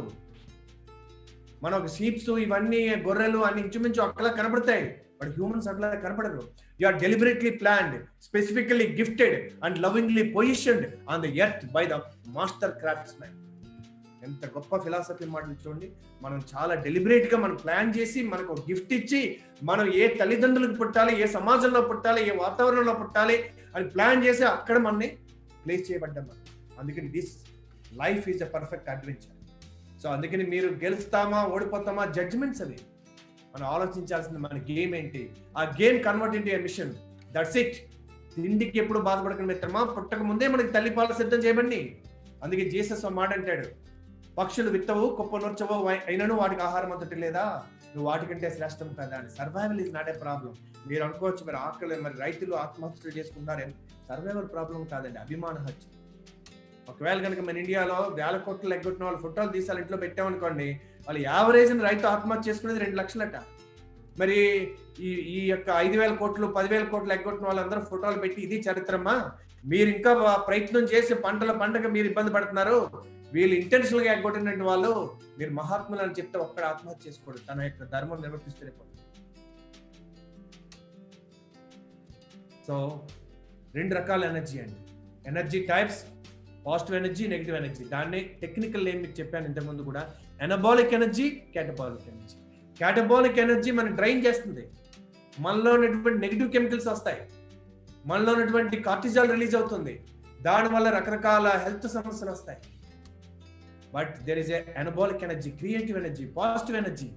మన ఒక షీప్స్, ఇవన్నీ గొర్రెలు అన్ని ఇంచుమించు అట్లా కనబడతాయి, బట్ హ్యూమన్స్ అట్లా కనపడరు. You are deliberately planned, specifically gifted and lovingly positioned on the earth by the master craftsman. ఎంత గొప్ప ఫిలాసఫీ మాటలు చూడండి. మనం చాలా డెలిబరేట్ గా మనం ప్లాన్ చేసి, మనకు ఒక గిఫ్ట్ ఇచ్చి, మనం ఏ తల్లిదండ్రులకు పుట్టాలి, ఏ సమాజంలో పుట్టాలి, ఏ వాతావరణంలో పుట్టాలి అని ప్లాన్ చేసి అక్కడ మనని ప్లేస్ చేయబడ్డాం. అందుకని this life is a perfect adventure. So అందుకని మీరు గెలుస్తామా ఓడిపోతామా జడ్జ్మెంట్స్ అవి. మనం ఆలోచించాల్సింది మన గేమ్ ఏంటి, ఆ game convert into a mission. That's it. తిండికి ఎప్పుడు బాధపడకండి మిత్రమా, పుట్టక ముందే మనకి తల్లిపాలు సిద్ధం చేయబండి. అందుకే జీసస్ మాట అంటాడు, పక్షులు విత్తవు, కుప్ప నూర్చవు, అయినను వాటికి ఆహారం అంతటి లేదా, నువ్వు వాటికంటే శ్రేష్టం కదా అని. Survival is not a problem. మీరు అనుకోవచ్చు మరి ఆకలి, మరి రైతులు ఆత్మహత్యలు చేసుకుంటారు. సర్వైవల్ ప్రాబ్లం కాదండి, అభిమాన హత్య. ఒకవేళ కనుక మన ఇండియాలో 1,000 కోట్లు ఎగ్గొట్టిన వాళ్ళు ఫోటోలు తీసాలి ఇంట్లో పెట్టామనుకోండి, వాళ్ళు యావరేజ్ రైతు ఆత్మహత్య చేసుకునేది 2 లక్షలట. మరి ఈ యొక్క 5,000 కోట్లు 10,000 కోట్లు ఎగ్గొట్టిన వాళ్ళందరూ ఫోటోలు పెట్టి ఇది చరిత్రమ్మా, మీరు ఇంకా ప్రయత్నం చేసి పంటగా మీరు ఇబ్బంది పడుతున్నారు, వీళ్ళు ఇంటెన్షనల్ గా ఎగ్గొట్టినటువంటి వాళ్ళు, మీరు మహాత్ములు అని చెప్తే ఒక్కడ ఆత్మహత్య చేసుకోడు, తన యొక్క ధర్మం నిర్వర్తిస్తూనే పోతుంది. సో 2 రకాల ఎనర్జీ అండి. Energy types, positive energy, negative energy. దాన్ని టెక్నికల్ నేమ్ మీకు చెప్పాను ఇంతకుముందు కూడా, anabolic energy, catabolic energy. Catabolic energy మనం డ్రైన్ చేస్తుంది, మనలో ఉన్నటువంటి నెగిటివ్ కెమికల్స్ వస్తాయి, మనలో ఉన్నటువంటి కార్టిజాల్ రిలీజ్ అవుతుంది, దానివల్ల రకరకాల హెల్త్ సమస్యలు వస్తాయి. But there is anabolic energy, creative energy, positive energy.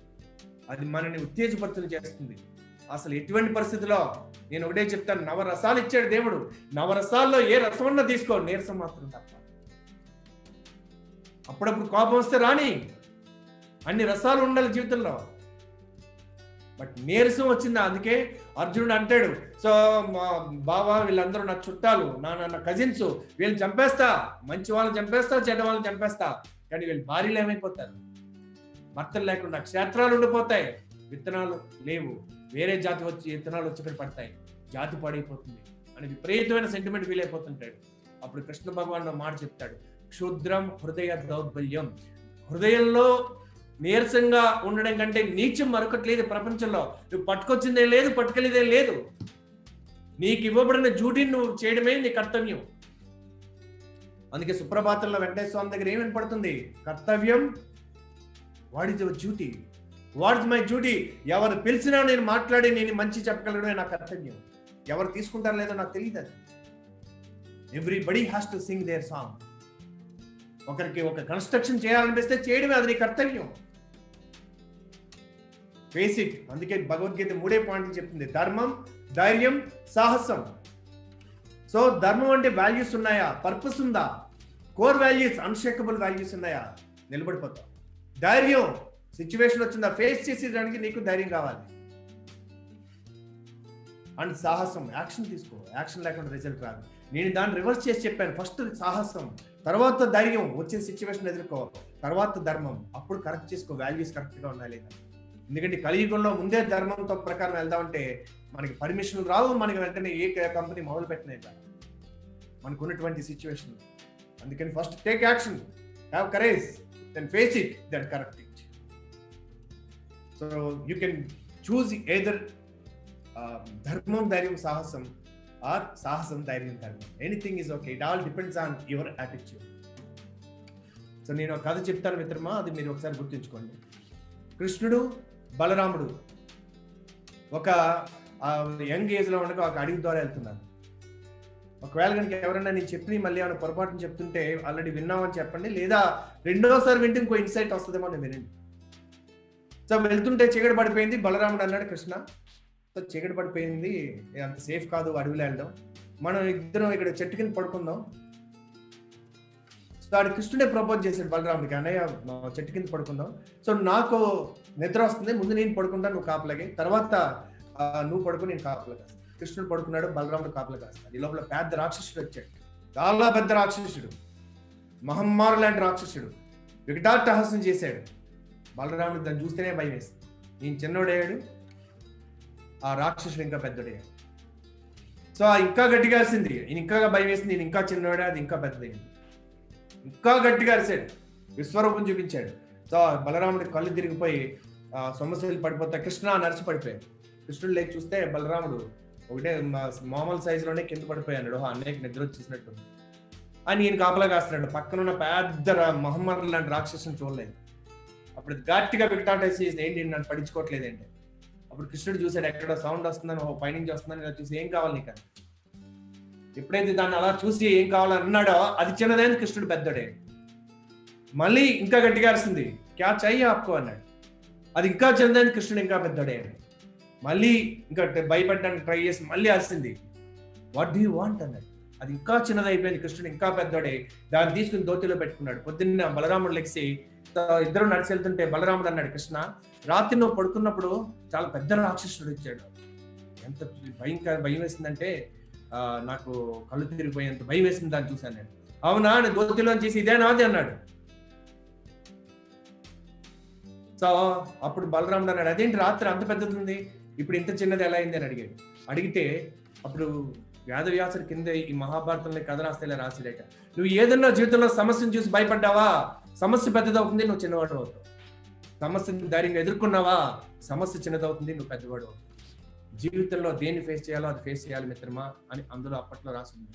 అది మనని ఉత్తేజపరుతులు చేస్తుంది. అసలు ఎటువంటి పరిస్థితిలో నేను ఒకటే చెప్తాను, నవరసాలు ఇచ్చాడు దేవుడు, నవరసాల్లో ఏ రసమన్నా తీసుకో, నీరసం మాత్రం తప్ప. అప్పుడప్పుడు కోపం వస్తే రాని, అన్ని రసాలు ఉండాలి జీవితంలో. బట్ నీరసం వచ్చిందా, అందుకే అర్జునుడు అంటాడు, సో మా బావా వీళ్ళందరూ నా చుట్టాలు, నా కజిన్స్, వీళ్ళని చంపేస్తా, మంచి వాళ్ళని చంపేస్తా, చెడ్డ వాళ్ళని చంపేస్తా, కానీ వీళ్ళు భార్యలు ఏమైపోతారు, భర్తలు లేకుండా క్షేత్రాలు ఉండిపోతాయి, విత్తనాలు లేవు, వేరే జాతి వచ్చి విత్తనాలు వచ్చి ఇక్కడ పడతాయి, జాతి పాడైపోతుంది అని విపరీతమైన సెంటిమెంట్ ఫీల్ అయిపోతుంటాడు. అప్పుడు కృష్ణ భగవాన్ మాట చెప్తాడు, క్షుద్రం హృదయ దౌర్బల్యం. హృదయంలో నీరసంగా ఉండడం కంటే నీచం మరొకట్లేదు ప్రపంచంలో. నువ్వు పట్టుకొచ్చిందే లేదు, పట్టుకెళ్ళేదే లేదు, నీకు ఇవ్వబడిన డ్యూటీని నువ్వు చేయడమే నీ కర్తవ్యం. అందుకే సుప్రభాతంలో వెంకటేశ్వర స్వామి దగ్గర ఏమని పడుతుంది, కర్తవ్యం, what is your duty, what is my duty. ఎవరు పిలిచినా నేను మాట్లాడి నేను మంచి చెప్పగలడమే నా కర్తవ్యం. ఎవరు తీసుకుంటారో లేదో నాకు తెలియదు. అది everybody has to sing their song. ఒకరికి ఒక కన్స్ట్రక్షన్ చేయాలనిపిస్తే చేయడమే అది నీ కర్తవ్యం. బేసిక్. అందుకే భగవద్గీత 3 పాయింట్లు చెప్తుంది, ధర్మం, ధైర్యం, సాహసం. సో ధర్మం అంటే వాల్యూస్ ఉన్నాయా, పర్పస్ ఉందా, కోర్ వాల్యూస్, అన్షేకబుల్ వాల్యూస్ ఉన్నాయా, నిలబడిపోతావు. ధైర్యం, సిచ్యువేషన్ వచ్చిందా ఫేస్ చేసేదానికి నీకు ధైర్యం కావాలి. అండ్ సాహసం, యాక్షన్ తీసుకో, యాక్షన్ లేకుండా రిజల్ట్ రాదు. నేను దాన్ని రివర్స్ చేసి చెప్పాను, ఫస్ట్ సాహసం, తర్వాత ధైర్యం, వచ్చిన సిచ్యువేషన్ ఎదుర్కో, తర్వాత ధర్మం, అప్పుడు కరెక్ట్ చేసుకో, వాల్యూస్ కరెక్ట్గా ఉన్నాయి లేదా. ఎందుకంటే కలియుగంలో ముందే ధర్మంతో ప్రకారం వెళ్దామంటే మనకి పర్మిషన్ రావు, మనకి వెంటనే ఏ కంపెనీ మొదలు పెట్టిన మనకు ఉన్నటువంటి సిచ్యువేషన్. అందుకని first take action, have courage, then face it, then correct it. So you can choose either ధర్మం, ధైర్యం, సాహసం, ఆర్ సాహసం, ధైర్యం, ధర్మం. Anything is okay, it all depends on your attitude. So నేను ఒక కథ చెప్తాను మిత్రమా, అది మీరు ఒకసారి గుర్తుంచుకోండి. కృష్ణుడు, బలరాముడు ఒక యంగ్ ఏజ్ లో ఉండగా ఒక అడవి ద్వారా వెళ్తున్నారు. ఒకవేళ కనుక ఎవరైనా నేను చెప్పి మళ్ళీ ఏమైనా పొరపాటును చెప్తుంటే ఆల్రెడీ విన్నామని చెప్పండి, లేదా రెండోసారి వింటే ఇంకో ఇన్సైట్ వస్తుందేమో అని వినండి. సో వెళ్తుంటే చీకటి పడిపోయింది. బలరాముడు అన్నాడు, కృష్ణ సో చీకటి పడిపోయింది, అంత సేఫ్ కాదు అడవిలో వెళ్ళడం, మనం ఇద్దరం ఇక్కడ చెట్టు కింద పడుకుందాం. సో ఆడు కృష్ణుడే ప్రపోజ్ చేశాడు బలరాముడికి, అన్నయ్య చెట్టు కింద పడుకుందాం, సో నాకు నిద్ర వస్తుంది, ముందు నేను పడుకుంటా, నువ్వు కాపలాగి, తర్వాత నువ్వు పడుకుని నేను కాపలా కాస్తాను. కృష్ణుడు పడుకున్నాడు, బలరాముడు కాపలా కాస్తాడు. ఈ లోపల పెద్ద రాక్షసుడు వచ్చాడు, చాలా పెద్ద రాక్షసుడు, మహమ్మారు లాంటి రాక్షసుడు, వికటాట్టహాసం చేశాడు. బలరాముడు దాన్ని చూస్తేనే భయం వేస్తుంది. నేను చిన్నోడయ్యాడు, ఆ రాక్షసుడు ఇంకా పెద్దోడయ్యాడు. సో ఇంకా గట్టిగా అరిసింది, ఇంకా భయం వేసింది, నేను ఇంకా చిన్నోడా, అది ఇంకా పెద్దదైంది, ఇంకా గట్టిగా అరిశాడు, విశ్వరూపం చూపించాడు. సో బలరాముడి కళ్ళు తిరిగిపోయి సొమ్మశీలు పడిపోతే కృష్ణ నరిచి పడిపోయాడు. కృష్ణుడు లేచి చూస్తే బలరాముడు ఒకటే మామూలు సైజులోనే కింద పడిపోయాడు. అన్నయ్యకి నిద్ర వచ్చేసినట్టు అని ఈయన కాపలా కాస్తున్నాడు. పక్కన ఉన్న పెద్ద మహమ్మద్ లాంటి రాక్షసుని చూడలేదు. అప్పుడు గట్టిగా వికటాటేసి, ఏంటి నన్ను పడించుకోవట్లేదు ఏంటి. అప్పుడు కృష్ణుడు చూశాడు, ఎక్కడ సౌండ్ వస్తుందని, పైనుంచి వస్తుందని, ఇలా చూసి ఏం కావాలి నీకు అని. ఎప్పుడైతే దాన్ని అలా చూసి ఏం కావాలని అన్నాడో అది చిన్నదైంది, కృష్ణుడు పెద్దోడే. మళ్ళీ ఇంకా గట్టిగా అరిసింది, క్యా చెయ్యి ఆపుకో అన్నాడు. అది ఇంకా చిన్నదైంది, కృష్ణుడు ఇంకా పెద్దోడే. మళ్ళీ ఇంకా భయపడడానికి ట్రై చేసి మళ్ళీ అరిసింది, వాట్ డూ యూ వాంట్ అన్నాడు. అది ఇంకా చిన్నదైపోయింది, కృష్ణుడు ఇంకా పెద్దోడే. దాన్ని తీసుకుని దోతిలో పెట్టుకున్నాడు. పొద్దున్న బలరాముడు లెక్సి ఇద్దరు నడిచి వెళ్తుంటే బలరాముడు అన్నాడు, కృష్ణ రాత్రి నువ్వు పడుకున్నప్పుడు చాలా పెద్ద రాక్షసుడు వచ్చాడు, ఎంత భయం వేసిందంటే నాకు కళ్ళు తిరిగిపోయేంత భయం వేసింది దాన్ని చూశాను నేను. అవునా, నేను దోతిలో చేసి ఇదే నాది అన్నాడు. సో అప్పుడు బలరాముడు అన్నాడు, అదేంటి రాత్రి అంత పెద్దది ఉంది, ఇప్పుడు ఇంత చిన్నది ఎలా అయింది అని అడిగాడు. అడిగితే అప్పుడు వేదవ్యాసుడి కింద ఈ మహాభారతంలో కథ రాస్తే ఇలా రాసిడేట, నువ్వు ఏదన్నా జీవితంలో సమస్యను చూసి భయపడ్డావా, సమస్య పెద్దదవుతుంది, నువ్వు చిన్నవాడు అవుతావు. సమస్యను ధైర్యంగా ఎదుర్కొన్నావా, సమస్య చిన్నదవుతుంది, నువ్వు పెద్దవాడు అవుతావు. జీవితంలో దేన్ని ఫేస్ చేయాలో అది ఫేస్ చేయాలి మిత్రమా అని అందులో అప్పట్లో రాసింది.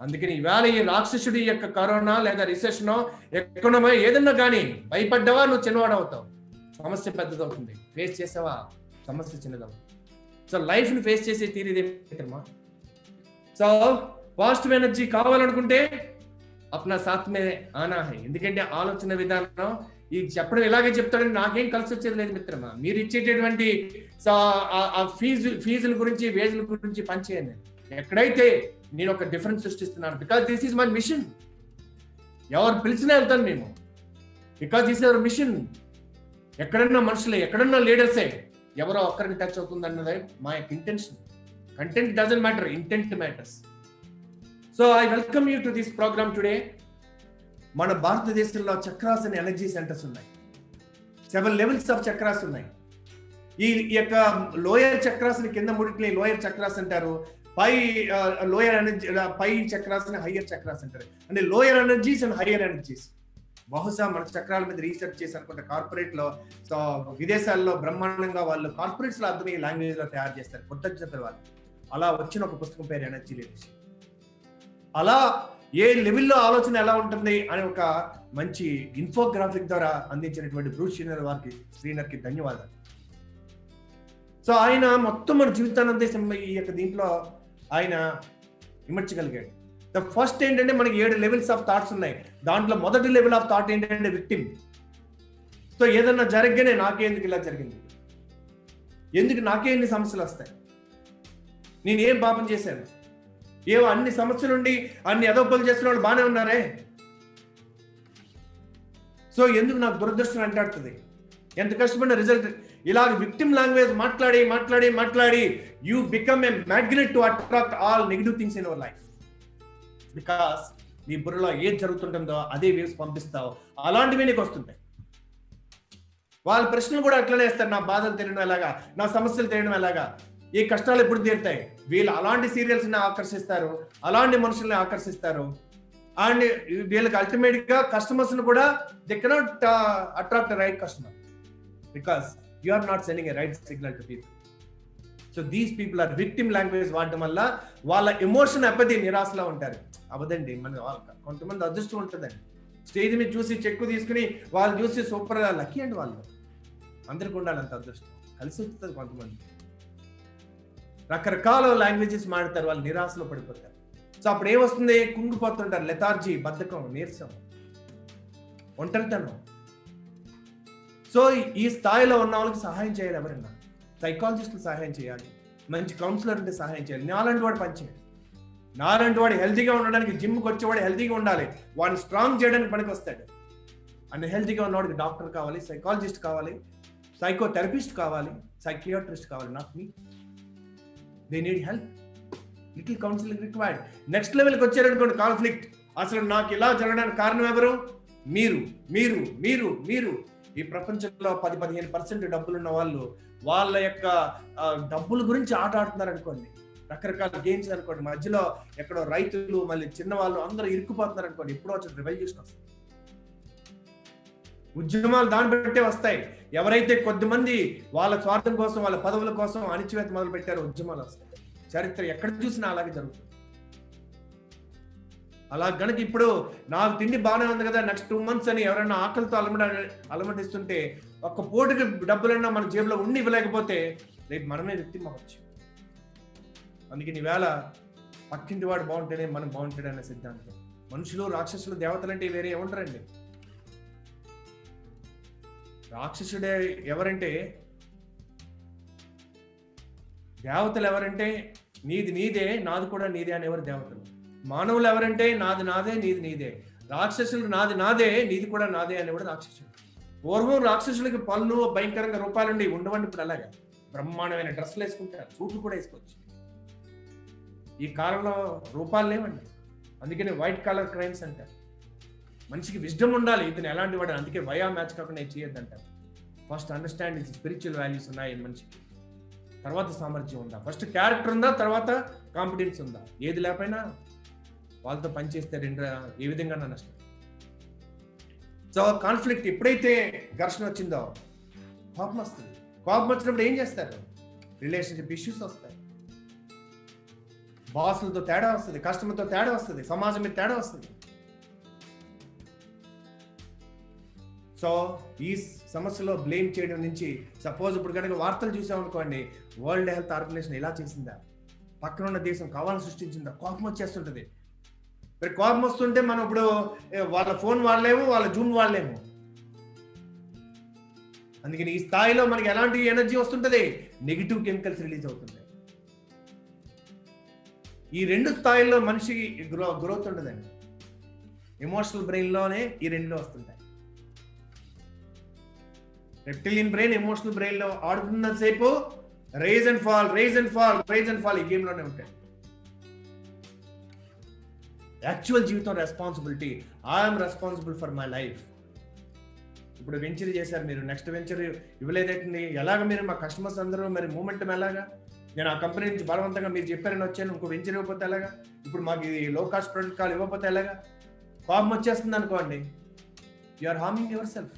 అందుకని ఈవేళ ఈ రాక్షసుడి యొక్క కరోనా లేదా రిసెషనో ఎకనామీ ఏదన్నా కానీ భయపడ్డావా, నువ్వు చిన్నవాడు అవుతావు, సమస్య పెద్దదవుతుంది. ఫేస్ చేసావా, సమస్య చిన్నదవుతుంది. సో లైఫ్ ని ఫేస్ చేసే తీరేదే మిత్రమా. సో పాజిటివ్ ఎనర్జీ కావాలనుకుంటే అప్నా సాత్ మే ఆనా హై. ఎందుకంటే ఆలోచన విధానం ఈ చెప్పడం ఇలాగే చెప్తాడని నాకేం కలిసి వచ్చేది లేదు మిత్రమా. మీరు ఇచ్చేటటువంటి ఫీజుల గురించి వేజుల గురించి పనిచేయండి. ఎక్కడైతే నేను ఒక డిఫరెన్స్ సృష్టిస్తున్నాను, because this is my mission. ఎవరు పిలిచినా వెళ్తాను మేము, because this is our mission. ఎక్కడన్నా మనుషులే, ఎక్కడన్నా లీడర్సే, ఎవరో ఒక్కరికి టచ్ అవుతుంది అన్నదే మా యొక్క intention. Content doesn't matter, intent matters. So I welcome you to this program today. మన భారతదేశంలో చక్రాస్ అనే ఎనర్జీ సెంటర్స్ ఉన్నాయి. 7 లెవెల్స్ ఆఫ్ చక్రాస్ ఉన్నాయి. ఈ యొక్క లోయర్ చక్రాస్ ని కింద ముడికి లోయర్ చక్రాస్ అంటారు, పై లోయర్ ఎనర్జీ పై చక్రాస్ ని హయ్యర్ చక్రాస్ అంటారు. అంటే lower energies and higher energies. బహుశా మన చక్రాల మీద రీసెర్చ్ చేసి అనుకుంటే కార్పొరేట్ లో, సో విదేశాల్లో బ్రహ్మాండంగా వాళ్ళు కార్పొరేట్స్ లో అర్థమయ్యే లాంగ్వేజ్ లో తయారు చేస్తారు, కృతజ్ఞతలు వాళ్ళు. అలా వచ్చిన ఒక పుస్తకం పేరు ఎనర్జీ లీడర్షిప్. అలా ఏ లెవెల్లో ఆలోచన ఎలా ఉంటుంది అని ఒక మంచి ఇన్ఫోగ్రాఫిక్ ద్వారా అందించినటువంటి బ్రూస్ శ్రీనర్కి ధన్యవాదాలు. సో ఆయన మొత్తం మన జీవితాన్ని ఈ యొక్క దీంట్లో ఆయన ఇమర్చగలిగాడు. ద ఫస్ట్ ఏంటంటే మనకి 7 లెవెల్స్ ఆఫ్ థాట్స్ ఉన్నాయి. దాంట్లో మొదటి లెవెల్ ఆఫ్ థాట్ ఏంటంటే విక్టిమ్. సో ఏదన్నా జరగగానే నాకే ఎందుకు ఇలా జరిగింది, ఎందుకు నాకే ఎన్ని సమస్యలు వస్తాయి, నేను ఏం పాపం చేశాను, ఏవో అన్ని సమస్యలుండి అన్ని అదోపలు చేసిన వాళ్ళు బాగానే ఉన్నారే, సో ఎందుకు నాకు దురదృష్టం వెంటాడుతుంది, ఎంత కష్టపడిన రిజల్ట్. ఇలాగ విక్టిమ్ లాంగ్వేజ్ మాట్లాడి మాట్లాడి మాట్లాడి you become a magnet to attract all negative things in our life. Because నీ బుర్రలో ఏం జరుగుతుంటుందో అదే వేవ్స్ పంపిస్తావు, అలాంటివి నీకు వస్తుంటాయి. వాళ్ళ ప్రశ్నలు కూడా అట్లనే వేస్తారు, నా బాధలు తెలియడం ఎలాగా, నా సమస్యలు తెలియడం ఎలాగా, ఈ కష్టాలు ఎప్పుడు తీరుతాయి. వీళ్ళు అలాంటి సీరియల్స్ ని ఆకర్షిస్తారు, అలాంటి మనుషుల్ని ఆకర్షిస్తారు. అండ్ వీళ్ళకి అల్టిమేట్ గా కస్టమర్స్ ను కూడా they cannot attract right customer because you are not sending a right signal to people. So these people are victim language వాడటం వల్ల వాళ్ళ ఎమోషన్ అప్పది నిరాశలో ఉంటారు. అవదండి, మన కొంతమంది అదృష్టం ఉంటుందండి, స్టేజ్ మీద చూసి చెక్కు తీసుకుని వాళ్ళు చూసి సూపర్ లక్కీ అండి. వాళ్ళు అందరికి ఉండాలి అంత అదృష్టం, కలిసి వస్తుంది. కొంతమంది రకరకాల లాంగ్వేజెస్ మాడతారు, వాళ్ళు నిరాశలో పడిపోతారు. సో అప్పుడు ఏమొస్తుంది, కుంగిపోతుంటారు, లెథార్జీ, బద్ధకం, నీరసం, ఒంటరితనం. సో ఈ స్థాయిలో ఉన్న వాళ్ళకి సహాయం చేయాలి. ఎవరైనా సైకాలజిస్టులు సహాయం చేయాలి, మంచి కౌన్సిలర్ ఉంటే సహాయం చేయాలి. నాలాంటి వాడు పనిచేయాలి. నాలాంటి వాడు హెల్తీగా ఉండడానికి, జిమ్కి వచ్చేవాడు హెల్తీగా ఉండాలి, వాడిని స్ట్రాంగ్ చేయడానికి పనికి వస్తాడు. అంటే హెల్తీగా ఉన్నవాడికి డాక్టర్ కావాలి, సైకాలజిస్ట్ కావాలి, సైకోథెరపిస్ట్ కావాలి, సైకియాట్రిస్ట్ కావాలి. Not me. They need help, little counselling required. Next లెవెల్కి వచ్చారనుకోండి, కాన్ఫ్లిక్ట్. అసలు నాకు ఇలా జరగడానికి కారణం ఎవరు? మీరు మీరు మీరు మీరు ఈ ప్రపంచంలో 10-15% డబ్బులున్న వాళ్ళు వాళ్ళ యొక్క డబ్బుల గురించి ఆట ఆడుతున్నారు అనుకోండి, రకరకాల గేమ్స్ అనుకోండి, మధ్యలో ఎక్కడో రైతులు మళ్ళీ చిన్నవాళ్ళు అందరూ ఇరుక్కుపోతున్నారు అనుకోండి, ఎప్పుడో వచ్చిన రెవల్యూషన్ వస్తుంది. ఉద్యమాలు దాన్ని బట్టే వస్తాయి. ఎవరైతే కొద్దిమంది వాళ్ళ స్వార్థం కోసం, వాళ్ళ పదవుల కోసం అణిచివేత మొదలు పెట్టారో ఉద్యమాలు వస్తాయి. చరిత్ర ఎక్కడ చూసినా అలాగే జరుగుతుంది. అలా గనక ఇప్పుడు నాకు తిండి బాగానే ఉంది కదా, నెక్స్ట్ 2 months అని ఎవరైనా ఆకలితో అలమటిస్తుంటే ఒక్క పూటకి డబ్బులన్నా మన జేబులో ఉండి ఇవ్వలేకపోతే రేపు మనమే వ్యక్తి అవ్వచ్చు. అందుకని ఈవేళ పక్కింటి వాడు బాగుంటేనే మనం బాగుంటాడు అనే సిద్ధాంతం. మనుషులు, రాక్షసులు, దేవతలంటే వేరే ఏమంటారండి? రాక్షసుడే ఎవరంటే, దేవతలు ఎవరంటే నీది నీదే, నాది కూడా నీదే అనేవారు దేవతలు. మానవులు ఎవరంటే నాది నాదే, నీది నీదే. రాక్షసులు నాది నాదే, నీది కూడా నాదే అనేవాడు రాక్షసుడు. పూర్వం రాక్షసులకి పళ్ళు భయంకరంగా రూపాలుండి ఉండవండి. ఇప్పుడు అలాగా బ్రహ్మాండమైన డ్రెస్సులు వేసుకుంటారు, సూట్లు కూడా వేసుకోవచ్చు. ఈ కాలంలో రూపాలు లేవండి. అందుకని వైట్ కలర్ క్రైమ్స్ అంటారు. మనిషికి విజ్డమ్ ఉండాలి, ఇతను ఎలాంటి వాడు, అందుకే వయా మ్యాచ్ కాకుండా చేయొద్దు అంటారు. ఫస్ట్ అండర్స్టాండ్ స్పిరిచువల్ వాల్యూస్ ఉన్నాయి మనిషికి, తర్వాత సామర్థ్యం ఉందా, ఫస్ట్ క్యారెక్టర్ ఉందా, తర్వాత కాంపిటెన్స్ ఉందా. ఏది లేకపోయినా వాళ్ళతో పనిచేస్తే ఏ విధంగా నష్టం. సో కాన్ఫ్లిక్ట్ ఎప్పుడైతే ఘర్షణ వచ్చిందో కోపం వస్తుంది. కోపం వచ్చినప్పుడు ఏం చేస్తారు? రిలేషన్షిప్ ఇష్యూస్ వస్తాయి, బాసులతో తేడా వస్తుంది, కస్టమర్తో తేడా వస్తుంది, సమాజం మీద తేడా వస్తుంది. సో ఈ సమస్యలో బ్లేమ్ చేయడం నుంచి, సపోజ్ ఇప్పుడు కనుక వార్తలు చూసామనుకోండి, వరల్డ్ హెల్త్ ఆర్గనైజేషన్ ఇలా చేసిందా, పక్కన ఉన్న దేశం కావాలని సృష్టించిందా, కోపం వచ్చేస్తుంటది. మరి కోపం వస్తుంటే మనం ఇప్పుడు వాళ్ళ ఫోన్ వాడలేము, వాళ్ళ జూమ్ వాడలేము. అందుకని ఈ స్థాయిలో మనకి ఎలాంటి ఎనర్జీ వస్తుంటది? నెగిటివ్ కెమికల్స్ రిలీజ్ అవుతుంది. ఈ రెండు స్థాయిల్లో మనిషికి గ్రోత్ ఉండదండి. ఎమోషనల్ బ్రెయిన్ లోనే ఈ రెండు వస్తుంటాయి. రెప్టిలియన్ బ్రెయిన్ ఎమోషనల్ బ్రెయిన్ లో ఆడుతున్నసేపు rise and fall, rise and fall, rise and fall ఈ గేమ్ లోనే ఉంటాయి. యాక్చువల్ జీవితం responsibility, I'm responsible for my life. ఇప్పుడు వెంచర్ చేశారు మీరు, నెక్స్ట్ వెంచర్ ఇవ్వలేదండి, ఎలాగ మీరు మా కస్టమర్స్ అందరూ మరి మూమెంటం ఎలాగా? నేను ఆ కంపెనీ నుంచి బలవంతంగా మీరు చెప్పారని వచ్చాను, ఇంకో వెంచర్ ఇవ్వకపోతే ఎలాగా? ఇప్పుడు మాకు ఇది లో కాస్ట్ ప్రొడక్ట్ కాల్ ఇవ్వకపోతే ఎలాగా? కోపం వచ్చేస్తుంది అనుకోండి, you are harming yourself.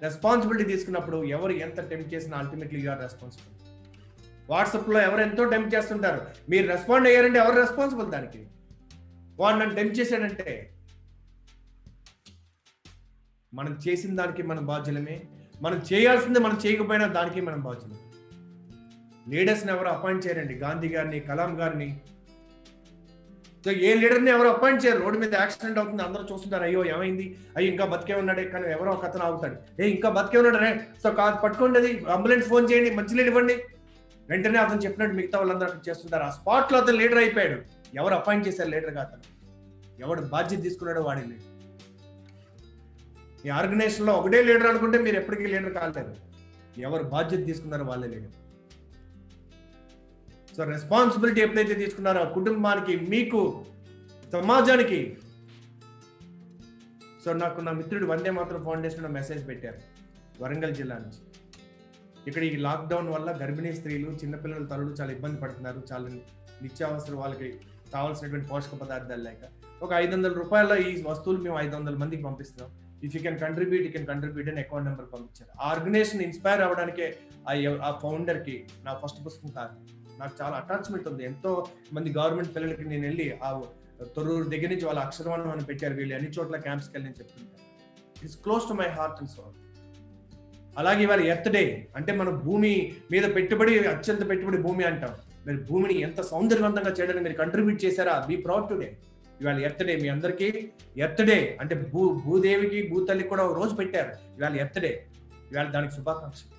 Responsibility తీసుకున్నప్పుడు ఎవరు ఎంత టెంప్ట్ చేసినా అల్టిమేట్లీ యు ఆర్ రెస్పాన్సిబుల్. వాట్సాప్లో ఎవరు ఎంతో టెంప్ట్ చేస్తుంటారు, మీరు రెస్పాండ్ అయ్యారంటే ఎవరు రెస్పాన్సిబుల్ దానికి? వాడు నన్ను టెంప్ట్ చేశాడంటే మనం చేసిన దానికి మనం బాధ్యులమే, మనం చేయాల్సిందే మనం చేయకపోయినా దానికి మనం బాధ్యులమే. లీడర్స్ని ఎవరు అపాయింట్ చేయరండి, గాంధీ గారిని, కలాం గారిని. సో ఏ లీడర్ని ఎవరు అపాయింట్ చేయరు. రోడ్డు మీద యాక్సిడెంట్ అవుతుంది, అందరూ చూస్తుంటారు, అయ్యో ఏమైంది, అయ్యో ఇంకా బతికే ఉన్నాడే, కానీ ఎవరో ఒక అతను ఆగుతాడు, ఇంకా బతికే ఉన్నాడే, సో కాదు పట్టుకోండి, అది అంబులెన్స్ ఫోన్ చేయండి, మంచినీళ్ళు ఇవ్వండి. వెంటనే అతను చెప్పినట్టు మిగతా వాళ్ళందరూ అక్కడ చేస్తుంటారు. ఆ స్పాట్లో అతను లీడర్ అయిపోయాడు. ఎవరు అపాయింట్ చేశారు లీడర్గా? అతను ఎవడు బాధ్యత తీసుకున్నాడో వాడే లీడర్. ఈ ఆర్గనైజేషన్లో ఒకటే లీడర్ అనుకుంటే మీరు ఎప్పటికీ లీడర్ కాలేరు. ఎవరు బాధ్యత తీసుకున్నారో వాళ్ళే లీడర్. సో రెస్పాన్సిబిలిటీ ఎప్పుడైతే తీసుకున్నారో కుటుంబానికి, మీకు, సమాజానికి. సో నాకు నా మిత్రుడు వందే మాతరం ఫౌండేషన్ మెసేజ్ పెట్టారు వరంగల్ జిల్లా నుంచి. ఇక్కడ ఈ లాక్డౌన్ వల్ల గర్భిణీ స్త్రీలు, చిన్నపిల్లల తల్లులు చాలా ఇబ్బంది పడుతున్నారు. చాలా నిత్యావసర వాళ్ళకి కావాల్సినటువంటి పోషక పదార్థాలు లేక ఒక 500 రూపాయల ఈ వస్తువులు మేము 500 మందికి పంపిస్తున్నాం. ఇఫ్ యూ కెన్ కంట్రిబ్యూట్ అని అకౌంట్ నెంబర్ పంపించారు. ఆ ఆర్గనైజేషన్ ఇన్స్పైర్ అవ్వడానికే ఆ ఫౌండర్కి నా ఫస్ట్ పుస్తకం కాదు, నాకు చాలా అటాచ్మెంట్ ఉంది. ఎంతో మంది గవర్నమెంట్ పిల్లలకి నేను వెళ్ళి ఆ తొర్రూరు దగ్గర నుంచి వాళ్ళ అక్షరవాణం అని పెట్టారు, వీళ్ళు అన్ని చోట్ల క్యాంప్స్కి వెళ్ళి నేను చెప్తుంటాను. It's close to my heart and soul. అలాగే ఇవాళ ఎర్త్ డే అంటే మన భూమి మీద పెట్టుబడి, అత్యంత పెట్టుబడి భూమి అంటాం. మీరు భూమిని ఎంత సౌందర్యవంతంగా చేయడానికి మీరు కంట్రిబ్యూట్ చేశారా? Be proud today. ఇవాళ ఎర్త్ డే మీ అందరికీ. ఎర్త్ డే అంటే భూదేవికి, భూతల్లికి కూడా ఒక రోజు పెట్టారు. ఇవాళ ఎర్త్ డే, ఇవాళ దానికి శుభాకాంక్షలు.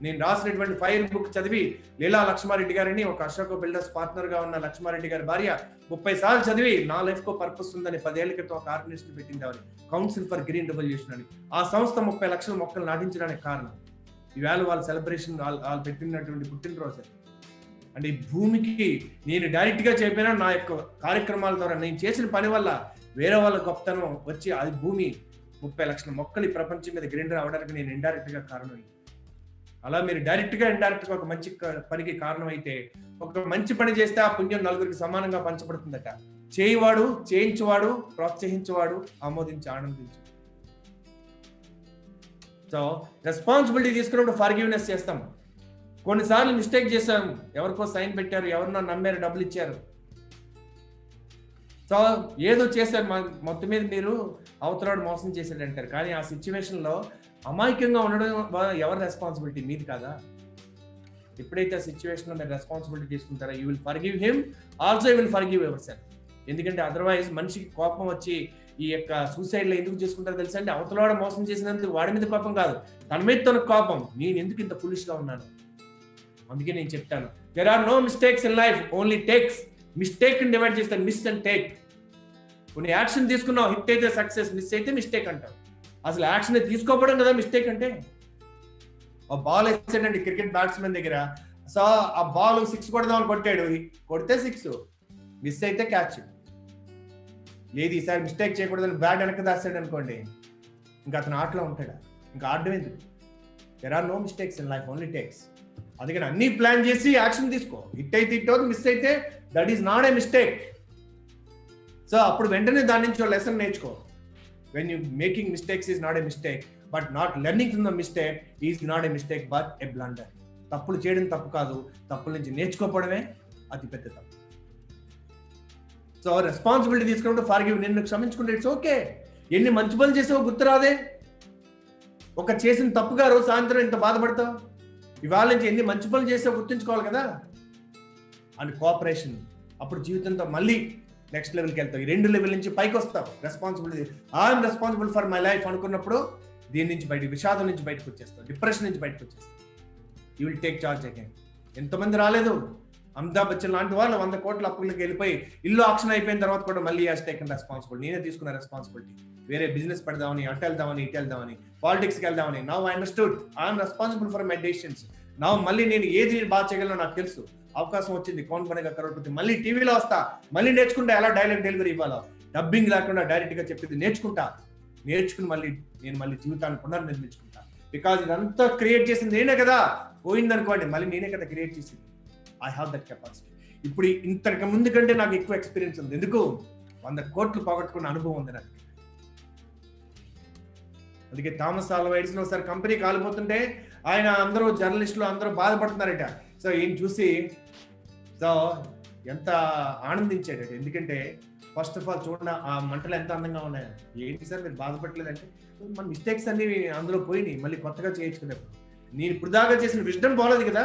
నేను రాసినటువంటి ఫైర్ బుక్ చదివి లీలా లక్ష్మారెడ్డి గారిని, ఒక అశోక బిల్డర్స్ పార్ట్నర్ గా ఉన్న లక్ష్మారెడ్డి గారి భార్య 30 సార్లు చదివి నా లైఫ్ కో పర్పస్ ఉందని 10 ఏళ్ల క్రితం ఒక ఆర్గనైజేషన్ పెట్టింది, ఆవిడ కౌన్సిల్ ఫర్ గ్రీన్ రెవల్యూషన్ అని. ఆ సంస్థ 30 లక్షల మొక్కలు నాటించడానికి కారణం ఈవేళ వాళ్ళ సెలబ్రేషన్, వాళ్ళు పెట్టినటువంటి పుట్టినరోజు. అంటే ఈ భూమికి నేను డైరెక్ట్ గా చెప్పినా, నా యొక్క కార్యక్రమాల ద్వారా నేను చేసిన పని వల్ల వేరే వాళ్ళ గొప్పతనం వచ్చి అది భూమి 30 లక్షల మొక్కలు ఈ ప్రపంచం మీద గ్రీనరీ అవడానికి నేను ఇండైరెక్ట్ గా కారణం. అలా మీరు డైరెక్ట్ గా ఇండైరెక్ట్ గా ఒక మంచి పనికి కారణం అయితే, ఒక మంచి పని చేస్తే ఆ పుణ్యం నలుగురికి సమానంగా పంచబడుతుందట. చేయివాడు, చేయించువాడు, ప్రోత్సహించేవాడు, ఆమోదించి ఆనందించు. సో రెస్పాన్సిబిలిటీ తీసుకున్నప్పుడు ఫర్గివ్నెస్ చేస్తాం. కొన్నిసార్లు మిస్టేక్ చేశాం, ఎవరికో సైన్ పెట్టారు, ఎవరినో నమ్మారు, డబ్బులు ఇచ్చారు, సో ఏదో చేశారు, మొత్తం మీద మీరు అవతలాడు మోసం చేశాడు అంటారు. కానీ ఆ సిచ్యువేషన్ లో అమాయకంగా ఉండడం ఎవరి రెస్పాన్సిబిలిటీ? మీది కాదా? ఎప్పుడైతే ఆ సిచ్యువేషన్ లో మీరు రెస్పాన్సిబిలిటీ తీసుకుంటారో, you will forgive him, also you will forgive your self. ఎందుకంటే అదర్వైజ్ మనిషికి కోపం వచ్చి ఈ యొక్క సూసైడ్ లో ఎందుకు చేసుకుంటారో తెలుసా అండి? అవతలవాడు మోసం చేసినందుకు వాడి మీద కోపం కాదు, తన మీద తనకు కోపం. నేను ఎందుకు ఇంత ఫులిష్ గా ఉన్నాను? అందుకే నేను చెప్తాను, there are no mistakes in life, only takes. Mistake ని డివైడ్ చేస్తాను, మిస్ అండ్ టేక్. కొన్ని యాక్షన్ తీసుకున్నావు, హిట్ అయితే సక్సెస్, మిస్ అయితే మిస్టేక్ అంటావు. అసలు యాక్షన్ తీసుకోవడం కదా మిస్టేక్ అంటే. ఆ బాల్ వేసాడండి క్రికెట్ బ్యాట్స్మెన్ దగ్గర, సో ఆ బాల్ 6 కొడదామని కొట్టాడు, కొడితే 6, మిస్ అయితే క్యాచ్. లేదు ఈసారి మిస్టేక్ చేయకూడదని బ్యాట్ వెనక్కి దాస్తాడు అనుకోండి, ఇంకా అతను ఆటలో ఉంటాడా? ఇంకా ఆడడం ఎందుకు? There are no mistakes in life, only takes. అందుకని అన్ని ప్లాన్ చేసి యాక్షన్ తీసుకో. హిట్ అయితే హిట్ అవుతుంది, మిస్ అయితే that is not a mistake. So అప్పుడు వెంటనే దాని నుంచి లెసన్ నేర్చుకో. When you making mistakes is not a mistake, but not learning from the mistake is not a mistake but A blunder. తప్పులు చేయడం తప్పు కాదు, తప్పుల నుంచి నేర్చుకోవడమే అతి పెద్ద తప్పు. సో రెస్పాన్సిబిలిటీ తీసుకుంటూ ఫర్గివ్, నిన్ను క్షమించుకుంటే ఇట్స్ ఓకే. ఎన్ని మంచి పనులు చేసావో గుర్తురాదే? ఒక చేసిన తప్పుగా రోజు సాయంత్రం ఇంత బాధపడతావు. ఇవాళ నుంచి ఎన్ని మంచి పనులు చేసావో గుర్తుంచుకోవాలి కదా. అండ్ కోఆపరేషన్, అప్పుడు జీవితంతో మళ్ళీ నెక్స్ట్ లెవెల్కి వెళ్తావు. ఈ 2 లెవెల్ నుంచి పైకి వస్తావు. Responsibility, I'm responsible for my life అనుకున్నప్పుడు దీని నుంచి బయటకు, విషాదం నుంచి బయటకు వచ్చేస్తావు, డిప్రెషన్ నుంచి బయటకు వచ్చేస్తావు. You will take charge again. ఎంతమంది రాలేదు? అమితాబ్ బచ్చన్ లాంటి వాళ్ళు 100 కోట్ల అప్పులకి వెళ్ళిపోయి ఇల్లు ఆక్షన్ అయిపోయిన తర్వాత కూడా మళ్ళీ హాస్ టేకన్ రెస్పాన్సిబిలిటీ. నేనే తీసుకున్న రెస్పాన్సిబిలిటీ. వేరే బిజినెస్ పెడదామని, అటు వెళ్దామని, ఇటు వెళ్దామని, పాలిటిక్స్కి వెళ్దామని. Now I understood I'm responsible for my decisions. Now మళ్ళీ నేను ఏది బాగా చేయగలనో నాకు తెలుసు. అవకాశం వచ్చింది, కౌన్ బనేగా కరోడ్పతి, మళ్ళీ టీవీలో వస్తా, మళ్ళీ నేర్చుకుంటా ఎలా డైలాగ్ డెలివరీ ఇవ్వాలో. డబ్బింగ్ లేకుండా డైరెక్ట్ గా చెప్పింది నేర్చుకుని మళ్ళీ నేను జీవితాన్ని పునర్నిర్మించుకుంటా. బికాజ్ ఇదంతా క్రియేట్ చేసింది నేనే కదా. పోయింది అనుకోండి, మళ్ళీ నేనే కదా క్రియేట్ చేసింది. I have that capacity. ఇప్పుడు ఇంతకు ముందు కంటే నాకు ఎక్కువ ఎక్స్పీరియన్స్ ఉంది. ఎందుకు? 100 కోట్లు పోగొట్టుకున్న అనుభవం ఉంది నాకు. అందుకే థామస్ ఆల్వా ఎడిసన్ ఒకసారి కంపెనీ కాలిపోతుంటే ఆయన అందరూ జర్నలిస్టులు అందరూ బాధపడుతున్నారట. సో ఈయన చూసి సో ఎంత ఆనందించాడు. ఎందుకంటే ఫస్ట్ ఆఫ్ ఆల్ చూడండి ఆ మంటలు ఎంత అందంగా ఉన్నాయి. ఏంటి సార్ మీరు బాధపడలేదంటే, మన మిస్టేక్స్ అన్ని అందులో పోయినాయి, మళ్ళీ కొత్తగా చేయించుకునేప్పుడు నేను ఇప్పుడు దాకా చేసిన విజ్డమ్ పోలేదు కదా.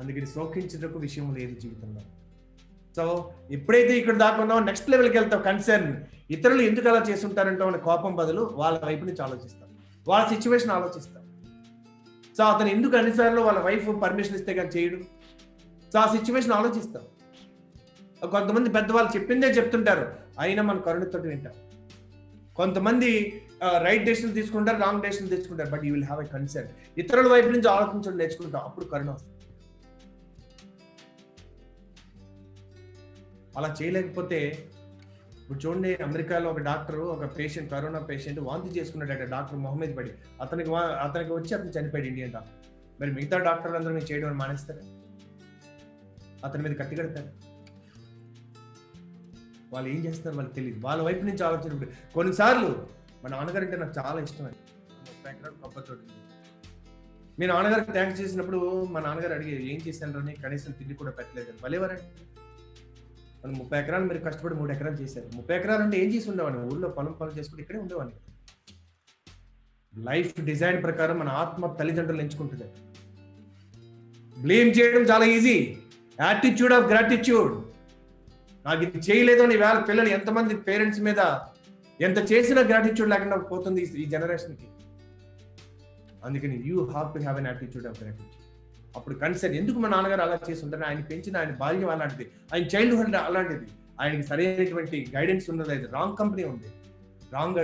అందుకని శోకించడానికి విషయం లేదు జీవితంలో. సో ఎప్పుడైతే ఇక్కడ దాకా ఉన్నావో నెక్స్ట్ లెవెల్కి వెళ్తావు. కన్సర్న్, ఇతరులు ఎందుకు అలా చేస్తుంటారంటావు అనే కోపం బదులు వాళ్ళ వైపు నుంచి ఆలోచిస్తాం, వాళ్ళ సిచ్యువేషన్ ఆలోచిస్తాం. సో అతను ఎందుకు అన్నిసార్లు వాళ్ళ వైఫ్ పర్మిషన్ ఇస్తే కానీ చేయడు. సో ఆ సిచ్యువేషన్ ఆలోచిస్తాం. కొంతమంది పెద్దవాళ్ళు చెప్పిందే చెప్తుంటారు, అయినా మన కరుణతో వింటాం. కొంతమంది రైట్ డెసిషన్ తీసుకుంటారు, రాంగ్ డెసిషన్ తీసుకుంటారు, but you will have a concern. ఇతరుల వైపు నుంచి ఆలోచించడం నేర్చుకుంటాం, అప్పుడు కరుణ వస్తుంది. అలా చేయలేకపోతే ఇప్పుడు చూడండి, అమెరికాలో ఒక డాక్టర్ ఒక పేషెంట్, కరోనా పేషెంట్ వాంతి చేసుకున్నాడట. డాక్టర్ మొహమ్మద్ పడి అతనికి వచ్చి అతను చనిపోయాడు, ఇండియన్ డాక్టర్. మరి మిగతా డాక్టర్లు అందరూ మీరు చేయడం మానేస్తారు, అతని మీద కత్తి కడతారు. వాళ్ళు ఏం చేస్తారు వాళ్ళకి తెలియదు. వాళ్ళ వైపు నుంచి ఆలోచన. కొన్నిసార్లు మా నాన్నగారు అంటే నాకు చాలా ఇష్టం అండి. 30 ఎకరాలు కొబ్బరి తోట. మీ నాన్నగారికి థ్యాంక్స్ చేసినప్పుడు మా నాన్నగారు అడిగేది, ఏం చేశాను అని, కనీసం తిండి కూడా పెట్టలేదు. భలేవారండి. 30 ఎకరాలు మీరు కష్టపడి 3 ఎకరాలు చేశారు. 30 ఎకరాలు అంటే ఏం చేసి ఉండేవాడిని? ఊళ్ళో పొలం చేసుకుంటే ఇక్కడే ఉండేవాడిని. లైఫ్ డిజైన్ ప్రకారం మన ఆత్మ తల్లిదండ్రులు ఎంచుకుంటుంది. బ్లేమ్ చేయడం చాలా ఈజీ. Attitude of gratitude. నాకు ఇది చేయలేదు అని వేళ పిల్లలు ఎంతమంది పేరెంట్స్ మీద ఎంత చేసినా గ్రాటిట్యూడ్ లేకుండా పోతుంది ఈ జనరేషన్కి. అందుకని you have to have an attitude of gratitude. అప్పుడు కన్సర్న్, ఎందుకు మా నాన్నగారు అలా చేసి ఉంటారు? ఆయన పెంచిన ఆయన బాల్యం అలాంటిది, ఆయన చైల్డ్హుడ్ అలాంటిది, ఆయనకి సరైనటువంటి గైడెన్స్ ఉన్నది. అయితే రాంగ్ కంపెనీ ఉంది, రాంగ్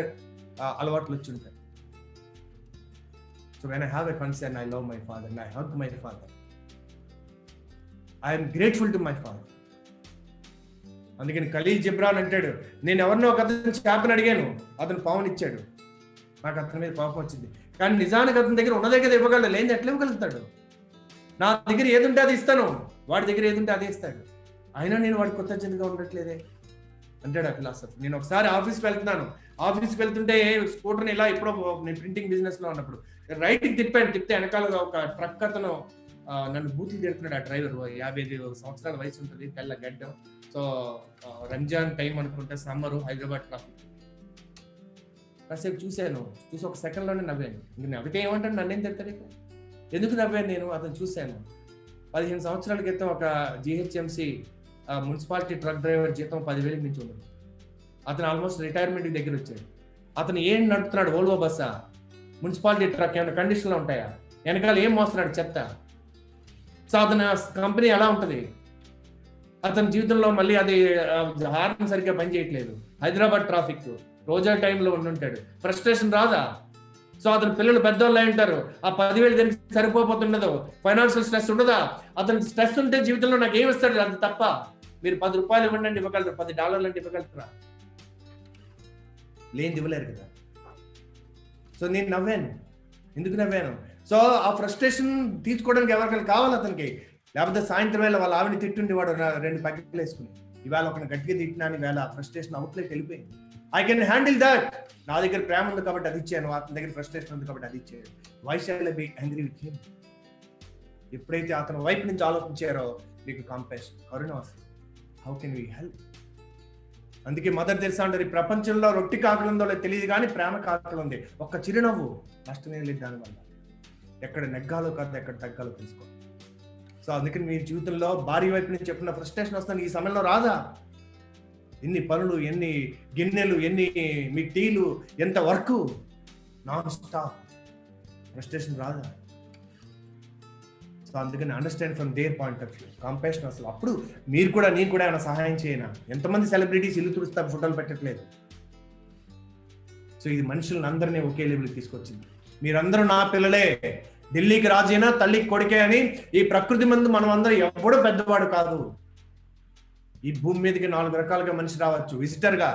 అలవాట్లు వచ్చి ఉంటాయి. So when I have a concern, I love my father and I hug my father. I'm grateful to my father. అందుకని ఖలీల్ జిబ్రాన్ అంటాడు, నేను ఎవరినో ఒక అతను చేపని అడిగాను, అతను పావుని ఇచ్చాడు, నాకు అతని మీద కోపం వచ్చింది. కానీ నిజానికి అతని దగ్గర ఉన్న దగ్గర ఇవ్వగలడు, లేని ఎట్లా ఇవ్వగలుగుతాడు? నా దగ్గర ఏదుంటే అది ఇస్తాను, వాడి దగ్గర ఏదుంటే అదే ఇస్తాడు. అయినా నేను వాడికి కృతజ్ఞతగా ఉండట్లేదే అంటాడు ఆ ఫిలాసఫర్. నేను ఒకసారి ఆఫీస్కి వెళ్తుంటే స్కూటర్ని ఇలా ఇప్పుడు నేను ప్రింటింగ్ బిజినెస్ లో ఉన్నప్పుడు రైట్కి తిప్పితే వెనకాల ఒక ట్రక్ అతను నన్ను బూతులు తిడుతున్నాడు. ఆ డ్రైవర్ 55 సంవత్సరాల వయసు ఉంటుంది, తెల్ల గడ్డం. సో రంజాన్ టైం అనుకుంటే, సమ్మరు, హైదరాబాద్ ట్రాఫిక్. కాసేపు చూసి ఒక సెకండ్ లోనే నవ్వాను. ఇంక నవ్వితే ఏమంటాడు, నన్నేం తిడతాడు? ఎందుకు నవ్వాను నేను? అతను చూశాను, 15 సంవత్సరాల క్రితం ఒక జిహెచ్ఎంసి మున్సిపాలిటీ ట్రక్ డ్రైవర్ జీతం 10,000 నుంచి ఉండదు. అతను ఆల్మోస్ట్ రిటైర్మెంట్ దగ్గర వచ్చాడు. అతను ఏం నడుపుతున్నాడు? ఓల్వో బస్సా, మున్సిపాలిటీ ట్రక్, ఏమైనా కండిషన్లో ఉంటాయా? వెనకాల ఏం మోస్తున్నాడు? చెత్త. సో అతని కంపెనీ ఎలా ఉంటుంది? అతని జీవితంలో మళ్ళీ అది హార్న్ సరిగ్గా పనిచేయట్లేదు, హైదరాబాద్ ట్రాఫిక్, రోజా టైంలో ఉండుంటాడు. ఫ్రస్ట్రేషన్ రాదా? సో అతని పిల్లలు పెద్దవాళ్ళు అయి ఉంటారు, ఆ 10,000 దానికి సరిపోతుండదు, ఫైనాన్షియల్ స్ట్రెస్ ఉండదా? అతనికి స్ట్రెస్ ఉంటే జీవితంలో నాకు ఏమి ఇస్తాడు? అది తప్ప. మీరు 10 రూపాయలు ఇవ్వండి ఇవ్వగలరు, $10 అంటే ఇవ్వగలుగుతారా? లేనిది ఇవ్వలేరు కదా. సో సో నేను నవ్వాను. ఎందుకు నవ్వాను? సో ఆ ఫ్రస్ట్రేషన్ తీర్చుకోవడానికి ఎవరికైనా కావాలి అతనికి. లేకపోతే సాయంత్రం వేళ వాళ్ళ ఆవిడని తిట్టుండి వాడు 2 ప్యాకెట్లు వేసుకుని, ఇవాళ ఒక గట్టిగా తిట్టినా అని వేళ ఫ్రస్ట్రేషన్ అవుట్లెట్ వెళ్ళిపోయింది. I can handle that. నా దగ్గర ప్రేమ ఉంది కాబట్టి అది ఇచ్చాను, అతని దగ్గర ఫ్రస్ట్రేషన్ ఉంది కాబట్టి అది ఇచ్చాను. Why shall I be angry with him? ఎప్పుడైతే అతని వైపు నుంచి ఆలోచించారో మీకు కంపాషన్, కరుణ వస్తుంది. How can we help? అందుకే మదర్ తెరిసా అంటారు, ఈ ప్రపంచంలో రొట్టి కాకలు ఉందో తెలియదు కానీ ప్రేమ కాకలు ఉంది. ఒక్క చిరునవ్వు నష్టమే లేదు దానివల్ల. ఎక్కడ నెగ్గాలో కాదు, ఎక్కడ తగ్గాలో తెలుసుకో. సో అందుకని మీ జీవితంలో భార్య వైపు నుంచి చెప్పిన ఫ్రస్ట్రేషన్ వస్తుంది, ఈ సమయంలో రాదా? ఎన్ని పనులు, ఎన్ని గిన్నెలు, ఎన్ని మీ టీలు, ఎంత వర్క్, నాన్ స్టాప్, ఫ్రస్ట్రేషన్ రాదా? సో అందుకని understand from their point of view, compassion. అసలు అప్పుడు మీరు కూడా, నేను కూడా ఏమైనా సహాయం చేయనా? ఎంతమంది సెలబ్రిటీస్ ఇల్లు తుడుస్తారు, ఫోటోలు పెట్టట్లేదు. సో ఇది మనుషులను అందరినీ ఒకే లెవెల్కి తీసుకొచ్చింది. మీరందరూ నా పిల్లలే, ఢిల్లీకి రాజైనా తల్లికి కొడుకే అని. ఈ ప్రకృతి మందు మనం అందరూ ఎవడో పెద్దవాడు కాదు. ఈ భూమి మీదకి 4 రకాలుగా మనిషి రావచ్చు. విజిటర్గా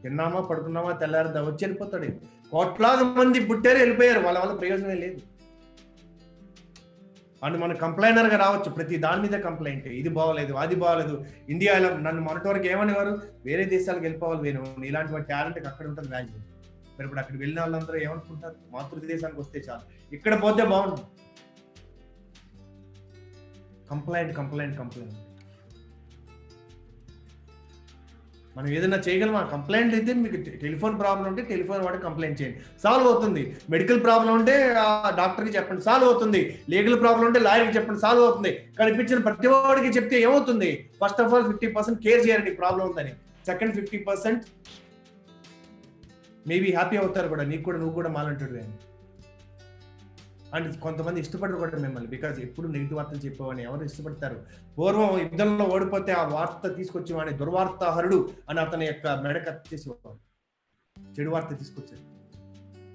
తిన్నామా, పడుకున్నామా, తెల్లారిదా వచ్చి వెళ్ళిపోతాడు. కోట్లాది మంది పుట్టారు, వెళ్ళిపోయారు, వాళ్ళ వల్ల ప్రయోజనమే లేదు. అండ్ మన కంప్లైనర్గా రావచ్చు, ప్రతి దాని మీద కంప్లైంట్, ఇది బాగోలేదు, అది బాగోలేదు. ఇండియాలో నన్ను మొన్నటి వరకు ఏమనేవారు, వేరే దేశాలకు వెళ్ళిపోవాలి, నేను ఇలాంటి టాలెంట్కి అక్కడ ఉంటుంది వాల్యూ. మరి ఇప్పుడు అక్కడికి వెళ్ళిన వాళ్ళందరూ ఏమనుకుంటారు, మాతృదేశానికి వస్తే చాలు, ఇక్కడ పోతే బాగుంటుంది. Complaint complaint complaint. మనం ఏదైనా చేయగలమా? కంప్లైంట్ అయితే మీకు టెలిఫోన్ ప్రాబ్లం ఉంటే టెలిఫోన్ వాడికి కంప్లైంట్ చేయండి, సాల్వ్ అవుతుంది. మెడికల్ ప్రాబ్లం ఉంటే డాక్టర్కి చెప్పండి, సాల్వ్ అవుతుంది. లీగల్ ప్రాబ్లం ఉంటే లాయర్కి చెప్పండి, సాల్వ్ అవుతుంది. కనిపించిన ప్రతి వాడికి చెప్తే ఏమవుతుంది? ఫస్ట్ ఆఫ్ ఆల్ 50% కేర్ చేయండి ప్రాబ్లం ఉందని. సెకండ్ 50% మేబీ హ్యాపీ అవుతారు కూడా, నీకు కూడా, నువ్వు కూడా మాలంటాడు అని. అండ్ కొంతమంది ఇష్టపడరు కూడా మిమ్మల్ని, బికాజ్ ఎప్పుడు నెగిటివ్ వార్తలు చెప్పేవాడిని ఎవరు ఇష్టపడతారు? పూర్వం యుద్ధంలో ఓడిపోతే ఆ వార్త తీసుకొచ్చి వాడిని దుర్వార్తాహరుడు అని అతని యొక్క మెడ కట్టేసేవాడు, చెడు వార్త తీసుకొచ్చాడు.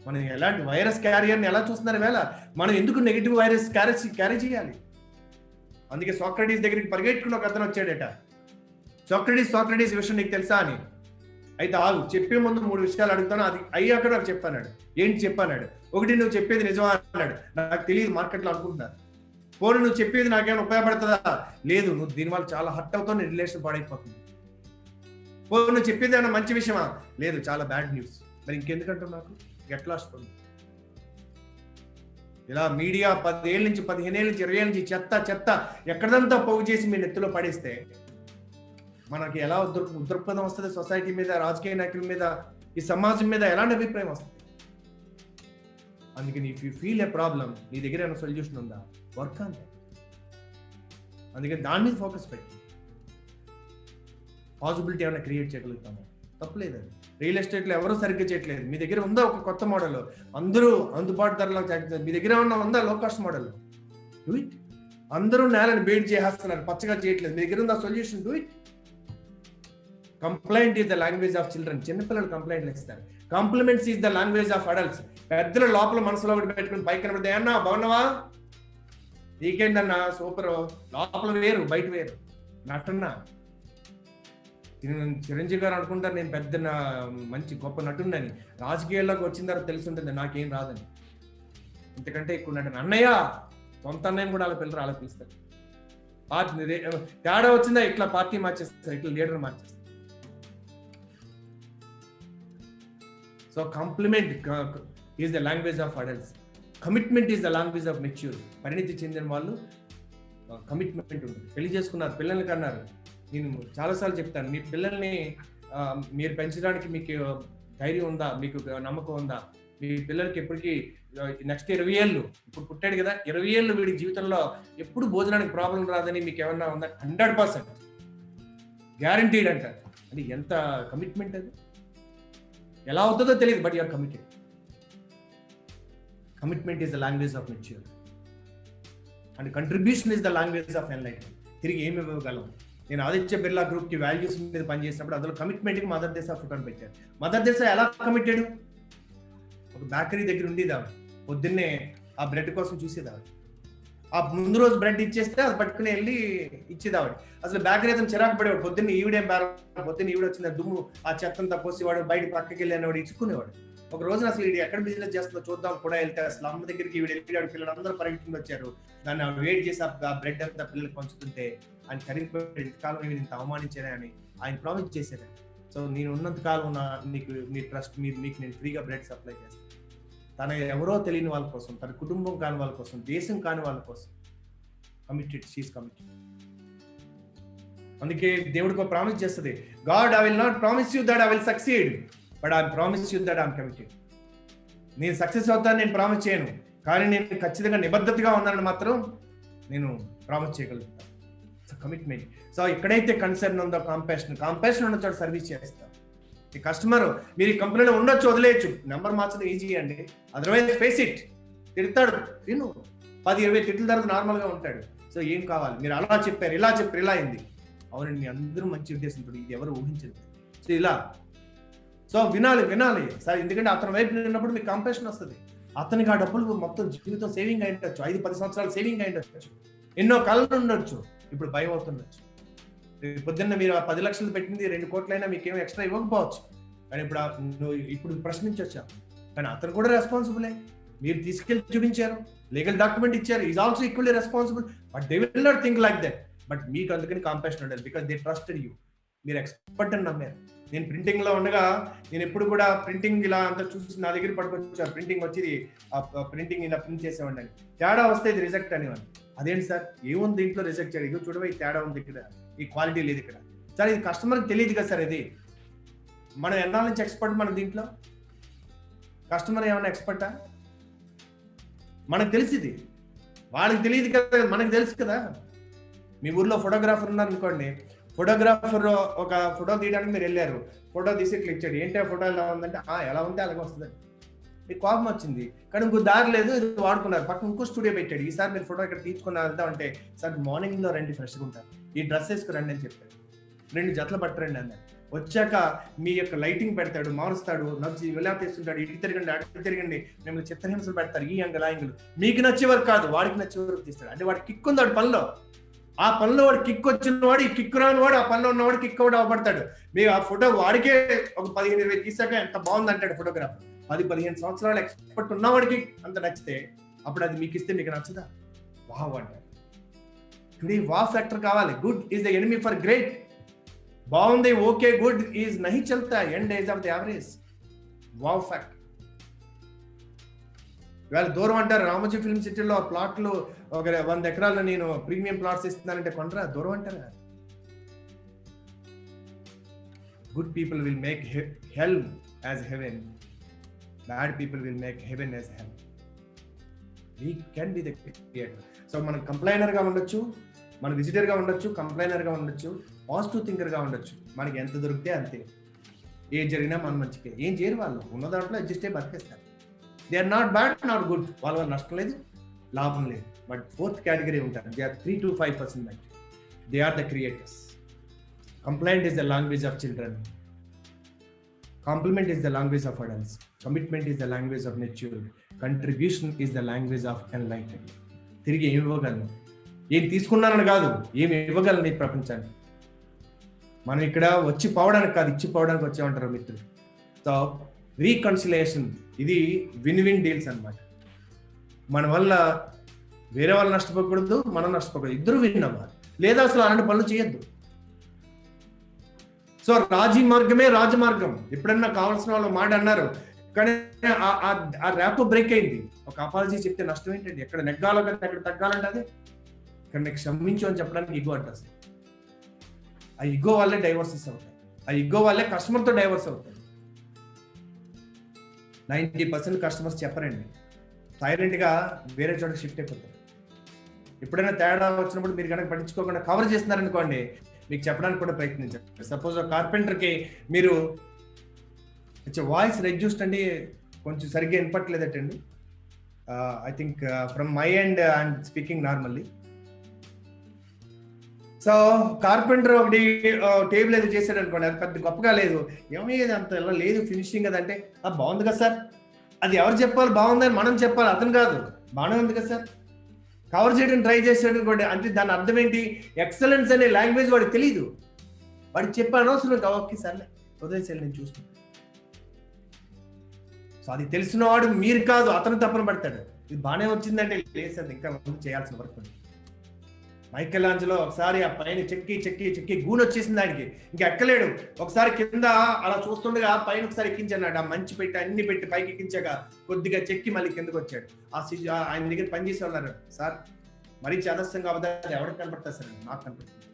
మనం ఎలాంటి వైరస్ క్యారియర్ని ఎలా చూస్తున్నారు వేళ? మనం ఎందుకు నెగిటివ్ వైరస్ క్యారీ చేయాలి? అందుకే సోక్రటీస్ దగ్గరికి పరిగెట్టుకుని ఒక అతను వచ్చాడట. సోక్రటీస్ విషయం నీకు తెలుసా అని. అయితే ఆగు, చెప్పే ముందు 3 విషయాలు అడుగుతాను, అది అయ్యాక నాకు చెప్పాడు. ఏంటి చెప్పాడు? ఒకటి, నువ్వు చెప్పేది నిజమా అన్నాడు. నాకు తెలియదు, మార్కెట్లో అనుకుంటున్నాను. పోను, నువ్వు చెప్పేది నాకేమైనా ఉపయోగపడుతుందా? లేదు, నువ్వు దీనివల్ల చాలా హర్ట్ అవుతావు, నీ రిలేషన్ పాడైపోతుంది. పోను, నువ్వు చెప్పేది ఏమైనా మంచి విషయమా? లేదు, చాలా బ్యాడ్ న్యూస్. మరి ఇంకెందుకంటావు? నాకు ఎట్లా వస్తుంది? ఇలా మీడియా 10 ఏళ్ళ నుంచి, 15 ఏళ్ళ నుంచి, 20 ఏళ్ళ నుంచి చెత్త ఎక్కడంతా పోగు చేసి మీ నెత్తిలో పడేస్తే మనకి ఎలా దృక్పథం వస్తుంది? సొసైటీ మీద, రాజకీయ నాయకుల మీద, ఈ సమాజం మీద ఎలాంటి అభిప్రాయం వస్తుంది? అందుకని if you feel A problem, నీ దగ్గర ఏమైనా సొల్యూషన్ ఉందా, వర్క్ ఆన్ దట్. అందుకని దాని మీద ఫోకస్ పెట్టి పాసిబిలిటీ ఏమైనా క్రియేట్ చేయగలుగుతాము, తప్పలేదు. అది రియల్ ఎస్టేట్లో ఎవరూ సరిగ్గా చేయట్లేదు. మీ దగ్గర ఉందా ఒక కొత్త మోడల్, అందరూ అందుబాటు ధరలో చేస్తారు, మీ దగ్గర ఏమన్నా ఉందా లో కాస్ట్ మోడల్? Do it. అందరూ నేలని బేడ్ చేసేస్తున్నారు, పచ్చగా చేయట్లేదు, మీ దగ్గర ఉందా solution? Do it. Complaint is the language of children. చిన్నపిల్లలు కంప్లైంట్లు ఇస్తారు. Compliments is the language of adults. పెద్దల లోపల మనసులో ఒకటి పెట్టుకుని పైకి కనబడితే, అన్నా బాగున్నావా, నీకేంటన్నా సూపర్, లోపల వేరు బయట వేరు. నటన. చిరంజీవి గారు అనుకుంటారు నేను పెద్ద మంచి గొప్ప నటుడిని, రాజకీయాల్లోకి వచ్చిన తర్వాత తెలుసుంటుంది నాకేం రాదని. ఇంతకంటే ఎక్కువ నటన. అన్నయ్య, సొంత అన్నయ్యని కూడా వాళ్ళ పిల్లలు అలా పిలుస్తారు. తేడా వచ్చిందా ఇట్లా పార్టీ మార్చేస్తారు, ఇట్లా లీడర్ మార్చేస్తారు. So compliment is the language of adults. Commitment is the language of mature. పరిణితి చెందిన వాళ్ళు కమిట్మెంట్ ఉంటుంది. పెళ్లి చేసుకున్నారు, పిల్లల్ని కన్నారు. నేను చాలాసార్లు చెప్తాను, మీ పిల్లల్ని మీరు పెంచడానికి మీకు ధైర్యం ఉందా, మీకు నమ్మకం ఉందా? మీ పిల్లలకి ఎప్పటికీ నెక్స్ట్ 20 ఏళ్ళు, ఇప్పుడు పుట్టాడు కదా, 20 ఏళ్ళు వీడి జీవితంలో ఎప్పుడు భోజనానికి ప్రాబ్లం రాదని మీకు ఏమన్నా ఉందా? 100% గ్యారంటీడ్ అంటారు. అది ఎంత కమిట్మెంట్ అది! ఎలా అవుతుందో తెలియదు, but you're committed. Commitment is the language of mature and contribution is the language of enlightenment. తిరిగి ఏమి ఇవ్వగలం? నేను ఆదిత్య బిర్లా గ్రూప్కి వాల్యూస్ మీద పనిచేసినప్పుడు అందులో కమిట్మెంట్కి మదర్ తెరిసా ఫోటోని పెట్టారు. మదర్ తెరిసా ఎలా కమిటెడ్? ఒక బేకరీ దగ్గర ఉండేది ఆవిడ, పొద్దున్నే ఆ బ్రెడ్ కోసం చూసేది ఆవిడ. ఆ ముందు రోజు బ్రెడ్ ఇచ్చేస్తే అది పట్టుకుని వెళ్ళి ఇచ్చేది ఆవిడ. అసలు బేకరీ అతను చిరాకు పడేవాడు, పొద్దున్న ఈవిడేం బేరం, పొద్దున్న ఈవిడ వచ్చిన దుమ్ము ఆ చెత్తంతా పోసేవాడు, బయట పక్కకి వెళ్ళి అనేవాడు, ఇచ్చుకునేవాడు. ఒక రోజున అసలు వీడు ఎక్కడ బిజినెస్ చేస్తుందో చూద్దాం కూడా వెళ్తే అసలు అమ్మ దగ్గరికి వీడు వెళ్ళాడు, పిల్లలందరూ పరిగెత్తుకుని వచ్చారు, దాన్ని వేడి చేసి ఆ బ్రెడ్ అంతా పిల్లలకు పంచుతుంటే ఆయన కరిగిపోయాడు, ఇంతకాలం నేను ఇంత అవమానించానే అని ఆయన ప్రామిస్ చేశాడు. సో నేను ఉన్నంత కాలం మీకు మీ ట్రస్ట్ మీకు నేను ఫ్రీగా బ్రెడ్ సప్లై చేస్తాను. తన ఎవరో తెలియని వాళ్ళ కోసం, తన కుటుంబం కాని వాళ్ళ కోసం, దేశం కాని వాళ్ళ కోసం కమిటెడ్, షీఈస్ కమిటెడ్. అందుకే దేవుడికి ఒక ప్రామిస్ చేస్తుంది, God I will not promise you that I will succeed, but I promise you that I'm committed. నేను సక్సెస్ అవుతాను నేను ప్రామిస్ చేయను, కానీ నేను ఖచ్చితంగా నిబద్ధతగా ఉన్నానని మాత్రం నేను ప్రామిస్ చేయగలుగుతాను. So commitment. సో ఎక్కడైతే కన్సర్న్ ఉందో కాంపాషన్ ఉన్న చోట సర్వీస్ చేస్తాం. ఈ కస్టమర్ మీరు ఈ కంపెనీలో ఉండొచ్చు, వదిలేయచ్చు, నెంబర్ మార్చడం ఈజీ అండి, అదర్వైజ్ ఫేస్ ఇట్. తిడతాడు, 10-20 తిట్ల తర్వాత నార్మల్గా ఉంటాడు. సో ఏం కావాలి, మీరు అలా చెప్పారు, ఇలా చెప్పారు, ఇలా అయింది, అవునండి మీ అందరూ మంచి ఉద్దేశంతో, ఇది ఎవరు ఊహించదు. సో ఇలా సో వినాలి సార్, ఎందుకంటే అతని వైపు నిన్నప్పుడు మీకు కంపాషన్ వస్తుంది. అతనికి ఆ డబ్బులు మొత్తం జీవితం సేవింగ్ అయి ఉండొచ్చు, 5-10 సంవత్సరాలు సేవింగ్ అయి ఉండొచ్చు, ఎన్నో కళలు ఉండొచ్చు, ఇప్పుడు భయం అవుతుండొచ్చు. పొద్దున్న మీరు 10 లక్షలు పెట్టింది 2 కోట్లైనా మీకేమో ఎక్స్ట్రా ఇవ్వకపోవచ్చు, కానీ ఇప్పుడు ప్రశ్నించొచ్చా, కానీ అతను కూడా రెస్పాన్సిబులే. మీరు తీసుకెళ్ళి చూపించారు, లీగల్ డాక్యుమెంట్ ఇచ్చారు, is also equally responsible, but they will not think like that. But మీకు అందుకని కాంపాషన్ ఉండాలి, బికాస్ దే ట్రస్టెడ్ యూ, మీరు ఎక్స్పర్ట్ అని నమ్మారు. నేను ప్రింటింగ్ లో ఉండగా నేను ఎప్పుడు కూడా ప్రింటింగ్ ఇలా అంతా చూసి నా దగ్గర పట్టుకొచ్చారు, ప్రింటింగ్ వచ్చి ప్రింటింగ్ ఇలా ప్రింట్ చేసేవాడి అని, తేడా వస్తే ఇది రిజెక్ట్ అనేవాడిని. అదేంటి సార్ ఏముంది దీంట్లో రిజెక్ట్ చేయడం, ఇగో చూడవా ఈ తేడా ఉంది ఇక్కడ, ఈ క్వాలిటీ లేదు ఇక్కడ. సార్ ఇది కస్టమర్కి తెలియదు కదా సార్, ఇది మనం ఎన్నాళ్ళ నుంచి ఎక్స్పర్ట్ మన దీంట్లో, కస్టమర్ ఏమైనా ఎక్స్పర్టా? మనకు తెలిసింది, వాళ్ళకి తెలియదు కదా, మనకు తెలుసు కదా. మీ ఊర్లో ఫోటోగ్రాఫర్ ఉన్నారు అనుకోండి, ఫోటోగ్రాఫర్ ఒక ఫోటో తీయడానికి మీరు వెళ్ళారు, ఫోటో తీసి ఇట్లా ఇచ్చాడు, ఏంటి ఆ ఫోటో ఎలా ఉందంటే ఎలా ఉంటే అలాగే వస్తుంది. మీకు కోపం వచ్చింది, కానీ ఇంకో దారి లేదు, ఇది వాడుకున్నారు, పక్కన ఇంకో స్టూడియో పెట్టాడు, ఈసారి మీరు ఫోటో ఇక్కడ తీసుకున్నారు అంటే సార్ మార్నింగ్ లో రండి ఫ్రెష్గా ఉంటారు, ఈ డ్రెస్ వేసుకురండి అని చెప్పాడు, 2 జతలు పట్టరండి అన్నాడు. వచ్చాక మీ యొక్క లైటింగ్ పెడతాడు, మారుస్తాడు, నచ్చి ఇలా తీస్తుంటాడు, ఇటు తిరగండి అటు తిరగండి, మిమ్మల్ని చిత్రహింసలు పెడతారు, ఈ యాంగిల్ ఆ యాంగిల్, మీకు నచ్చే వరకు కాదు వాడికి నచ్చే వరకు తీస్తాడు. అంటే వాడు కిక్ ఉంది వాడి పనిలో, ఆ పనిలో వాడు కిక్ వచ్చిన వాడు, ఈ కిక్ రాని వాడు ఆ పనిలో ఉన్నవాడు కిక్ అవుట్ అవ్వబడతాడు. మీరు ఆ ఫోటో వాడికే ఒక 15-20 తీసాక ఎంత బాగుంది అంటాడు ఫోటోగ్రాఫర్. 10-15 సంవత్సరాలు ఎక్స్పర్ట్ ఉన్నవాడికి అంత నచ్చితే అప్పుడు అది మీకు ఇస్తే మీకు నచ్చదా? వావ్ అంటారు. టుడే వావ్ ఫ్యాక్టర్ కావాలి. Good is the enemy for great. బాగుంది, ఓకే, గుడ్ ఈజ్ నహి చల్తా, end age of the average. Wow factor. ఇవాళ దూరం అంటారు, రామోజీ ఫిల్మ్ సిటీలో ప్లాట్లు ఒక 100 ఎకరాలు నేను ప్రీమియం ప్లాట్స్ ఇస్తున్నానంటే కొనరా, దూరం అంటారా? Good people will make hell as heaven, bad people will make heaven as hell. We can be the creator. So మనం కంప్లైనర్ గా ఉండొచ్చు, మన విజిటర్ గా ఉండొచ్చు, కంప్లైనర్ గా ఉండొచ్చు, పాజిటివ్ థింకర్ గా ఉండొచ్చు. మనకి ఎంత దొరికితే అంతే, ఏం జరిగినా మన మంచికే. ఏం చేయరు వాళ్ళు, ఉన్న దాంట్లో అడ్జస్ట్ అయ్యి బతికేస్తారు. They are not bad, not good, వాళ్ళ వల్ల నష్టం లేదు, లాభం లేదు. బట్ 4th కేటగిరీ ఉంటారు, they are 3 to 5%. They are the creators. Complaint is the language of children, compliment is the language of adults, commitment is the language of maturity, contribution is the language of enlightenment. తిరిగి ఏమి ఇవ్వగలను, ఏం తీసుకున్నానని కాదు, ఏమి ఇవ్వగలను ఈ ప్రపంచానికి. మనం ఇక్కడ వచ్చి పోవడానికి కాదు, ఇచ్చి పోవడానికి వచ్చామంటారు మిత్రులు. సో రీకన్సిలేషన్, ఇది విన్ డీల్స్ అన్నమాట. మన వల్ల వేరే వాళ్ళు నష్టపోకూడదు, మనం నష్టపోకూడదు, ఇద్దరు విన్ అవ్వాలి, లేదా అసలు అలాంటి పనులు చేయొద్దు. సో రాజీ మార్గమే రాజమార్గం. ఎప్పుడన్నా కావాల్సిన వాళ్ళు మాట అన్నారు, కానీ ఆ ర్యాప్ బ్రేక్ అయింది. ఒక అపాలజీ చెప్తే నష్టం ఏంటండి? ఎక్కడ నెగ్గాలో కదా ఎక్కడ తగ్గాలంటే అదే. ఇక్కడ నీకు క్షమించు అని చెప్పడానికి ఇగో అంటారు. ఆ ఇగో వాళ్ళే డైవర్సెస్ అవుతాయి, ఆ ఇగో వాళ్ళే కస్టమర్తో డైవర్స్ అవుతాయి. 90% కస్టమర్స్ చెప్పరండి, సైలెంట్ గా వేరే చోట షిఫ్ట్ అయిపోతారు. ఎప్పుడైనా తేడా వచ్చినప్పుడు మీరు కనుక పట్టించుకోకుండా కవర్ చేస్తున్నారనుకోండి, మీకు చెప్పడానికి కూడా ప్రయత్నించండి. సపోజ్ కార్పెంటర్కి మీరు వాయిస్ రెడ్యూస్డ్ అండి, కొంచెం సరిగ్గా వినపట్లేదటండి. I think from my end I'm speaking normally. So carpenter ఒకటి టేబుల్ ఏదో చేశాడు అనుకోండి, అది పెద్ద గొప్పగా లేదు, ఏమయ్యేది అంత ఎలా లేదు ఫినిషింగ్ అది అంటే, బాగుంది కదా సార్, అది ఎవరు చెప్పాలి బాగుందని? మనం చెప్పాలి, అతను కాదు. బాగానే ఉంది కదా సార్, కవర్ చేయడానికి ట్రై చేసాడు అనుకోండి, అంటే దాని అర్థం ఏంటి? ఎక్సలెన్స్ అనే లాంగ్వేజ్ వాడికి తెలియదు, వాడికి చెప్పే అనవసరం. ఓకే సార్లే వదిలేసారి నేను చూసుకుంటాను. సో అది తెలిసినవాడు మీరు కాదు, అతను తప్పన పడతాడు. ఇది బాగానే వచ్చిందంటే లేదు సార్, ఇంకా ముందు చేయాల్సిన వర్క్ ఉంది. మైకెల్ ఆంజలో ఒకసారి ఆ పైన చెక్కి చెక్కి చెక్కి గూని వచ్చేసింది ఆయనకి, ఇంకా ఎక్కలేడు. ఒకసారి కింద అలా చూస్తుండగా పైన ఒకసారి ఎక్కించాడు, ఆ మంచి పెట్టి అన్ని పెట్టి పైకి ఎక్కించాక కొద్దిగా చెక్కి మళ్ళీ కిందకి వచ్చాడు. ఆయన దగ్గర పనిచేసే ఉన్నారు, సార్ మరీ చదస్తంగా అవదాలు ఎవరికి కనపడతారు సార్? నాకు కనపడుతుంది.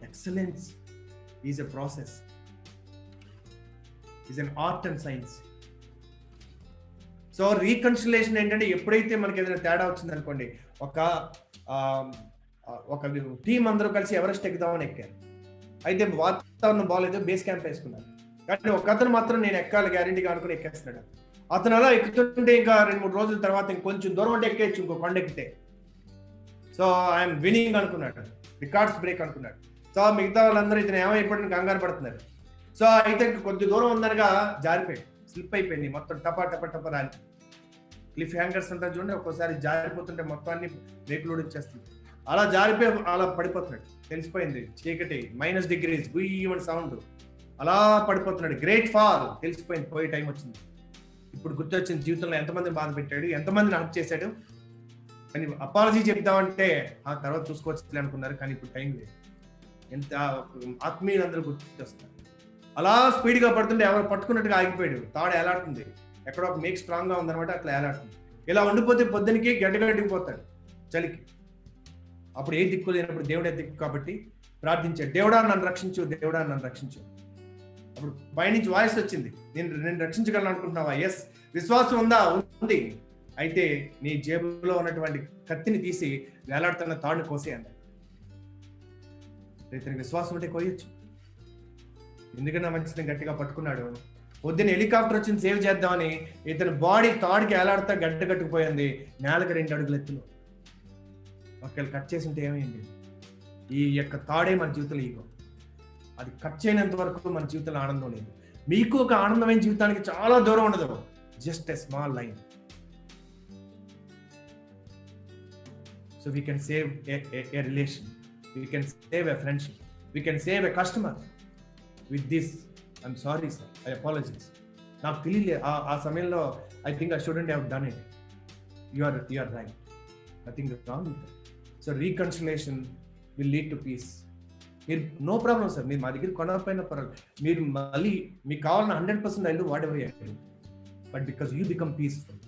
Excellence is a process, is an art and science. So reconciliation ఏంటంటే ఎప్పుడైతే మనకి ఏదైనా తేడా వచ్చింది అనుకోండి, ఒక టీం అందరూ కలిసి ఎవరెస్ట్ ఎక్కుదామని ఎక్కారు. అయితే వాతావరణం బాగాలేదు, బేస్ క్యాంప్ వేసుకున్నారు. కానీ ఒక అతను మాత్రం నేను ఎక్కాలి గ్యారెంటీగా అనుకుని ఎక్కేస్తున్నాడు. అతను అలా ఎక్కుతుంటే ఇంకా 2-3 రోజుల తర్వాత ఇంకొంచెం దూరం అంటే ఎక్కేయచ్చు ఇంకో కొండ ఎక్కితే. సో ఐఎమ్ వినింగ్ అనుకున్నాడు, రికార్డ్స్ బ్రేక్ అనుకున్నాడు. సో మిగతా వాళ్ళందరూ ఇతను ఏమైపోయిన కంగారు పడుతున్నారు. సో అయితే కొద్ది దూరం ఉందనగా జారిపోయాడు, స్లిప్ అయిపోయింది మొత్తం, టపా టపా టపా రాలి. క్లిఫ్ హ్యాంగర్స్ ఉంటారు చూడండి, ఒక్కోసారి జారిపోతుంటే మొత్తం అన్ని రేకులు వచ్చేస్తుంది. అలా జారిపోయి అలా పడిపోతున్నాడు. తెలిసిపోయింది చీకటి, -degrees, గుయ్యమని సౌండ్, అలా పడిపోతున్నాడు. గ్రేట్ ఫాల్, తెలిసిపోయింది పోయే టైం వచ్చింది. ఇప్పుడు గుర్తొచ్చింది జీవితంలో ఎంతమందిని బాధ పెట్టాడు, ఎంతమందిని హర్ట్ చేశాడు. కానీ అపాలజీ చెప్తామంటే ఆ తర్వాత చూసుకోవచ్చు అనుకున్నారు, కానీ ఇప్పుడు టైం లేదు. ఎంత ఆత్మీయులందరూ గుర్తొస్తారు. అలా స్పీడ్ గా పడుతుంటే ఎవరు పట్టుకున్నట్టుగా ఆగిపోయాడు. తాడు ఎలాంటుంది, ఎక్కడో ఒక మేక్ స్ట్రాంగ్ గా ఉందనమాట, అట్లా ఎలాంటుంది. ఇలా ఉండిపోతే పొద్దునికి గడ్డగడ్డిపోతాడు చలికి. అప్పుడు ఏ దిక్కు లేనప్పుడు దేవుడే దిక్కు కాబట్టి ప్రార్థించాడు, దేవుడా నన్ను రక్షించు, దేవుడా నన్ను రక్షించు. అప్పుడు పైనుంచి వాయిస్ వచ్చింది, నేను రక్షించగలను అనుకుంటున్నావా? ఎస్. విశ్వాసం ఉందా? ఉంది. అయితే నీ జేబులో ఉన్నటువంటి కత్తిని తీసి వేలాడుతున్న తాడుని కోసే అన్నాడు. ఇతనికి విశ్వాసం ఉంటే కోయొచ్చు. ఎందుకన్నా మంచిదని గట్టిగా పట్టుకున్నాడు. పొద్దున్న హెలికాప్టర్ వచ్చింది సేవ్ చేద్దామని ఇతని బాడీ తాడుకి వేలాడుతా గడ్డ కట్టుకుపోయింది, నేలకు 2 అడుగుల ఎత్తులో. ఒకవేళ కట్ చేసి ఉంటే ఏమైంది? ఈ యొక్క తాడే మన జీవితంలో ఈగో. అది కట్ చేయనంత వరకు మన జీవితంలో ఆనందం లేదు. మీకు ఒక ఆనందమైన జీవితానికి చాలా దూరం ఉండదు, just a small line. So we can save a relation, we can save a friendship, we can save a customer with this. I'm sorry sir, I apologies. నాకు తెలియలే ఆ సమయంలో. I think I shouldn't have done it. You are right, nothing wrong with that. So reconciliation will lead to peace. మీరు నో ప్రాబ్లం సార్, మీరు మా దగ్గర కొనకపోయినా పర్వాలేదు, మీరు మళ్ళీ మీకు కావాలన్న 100% I do whatever you do, but because you become peaceful.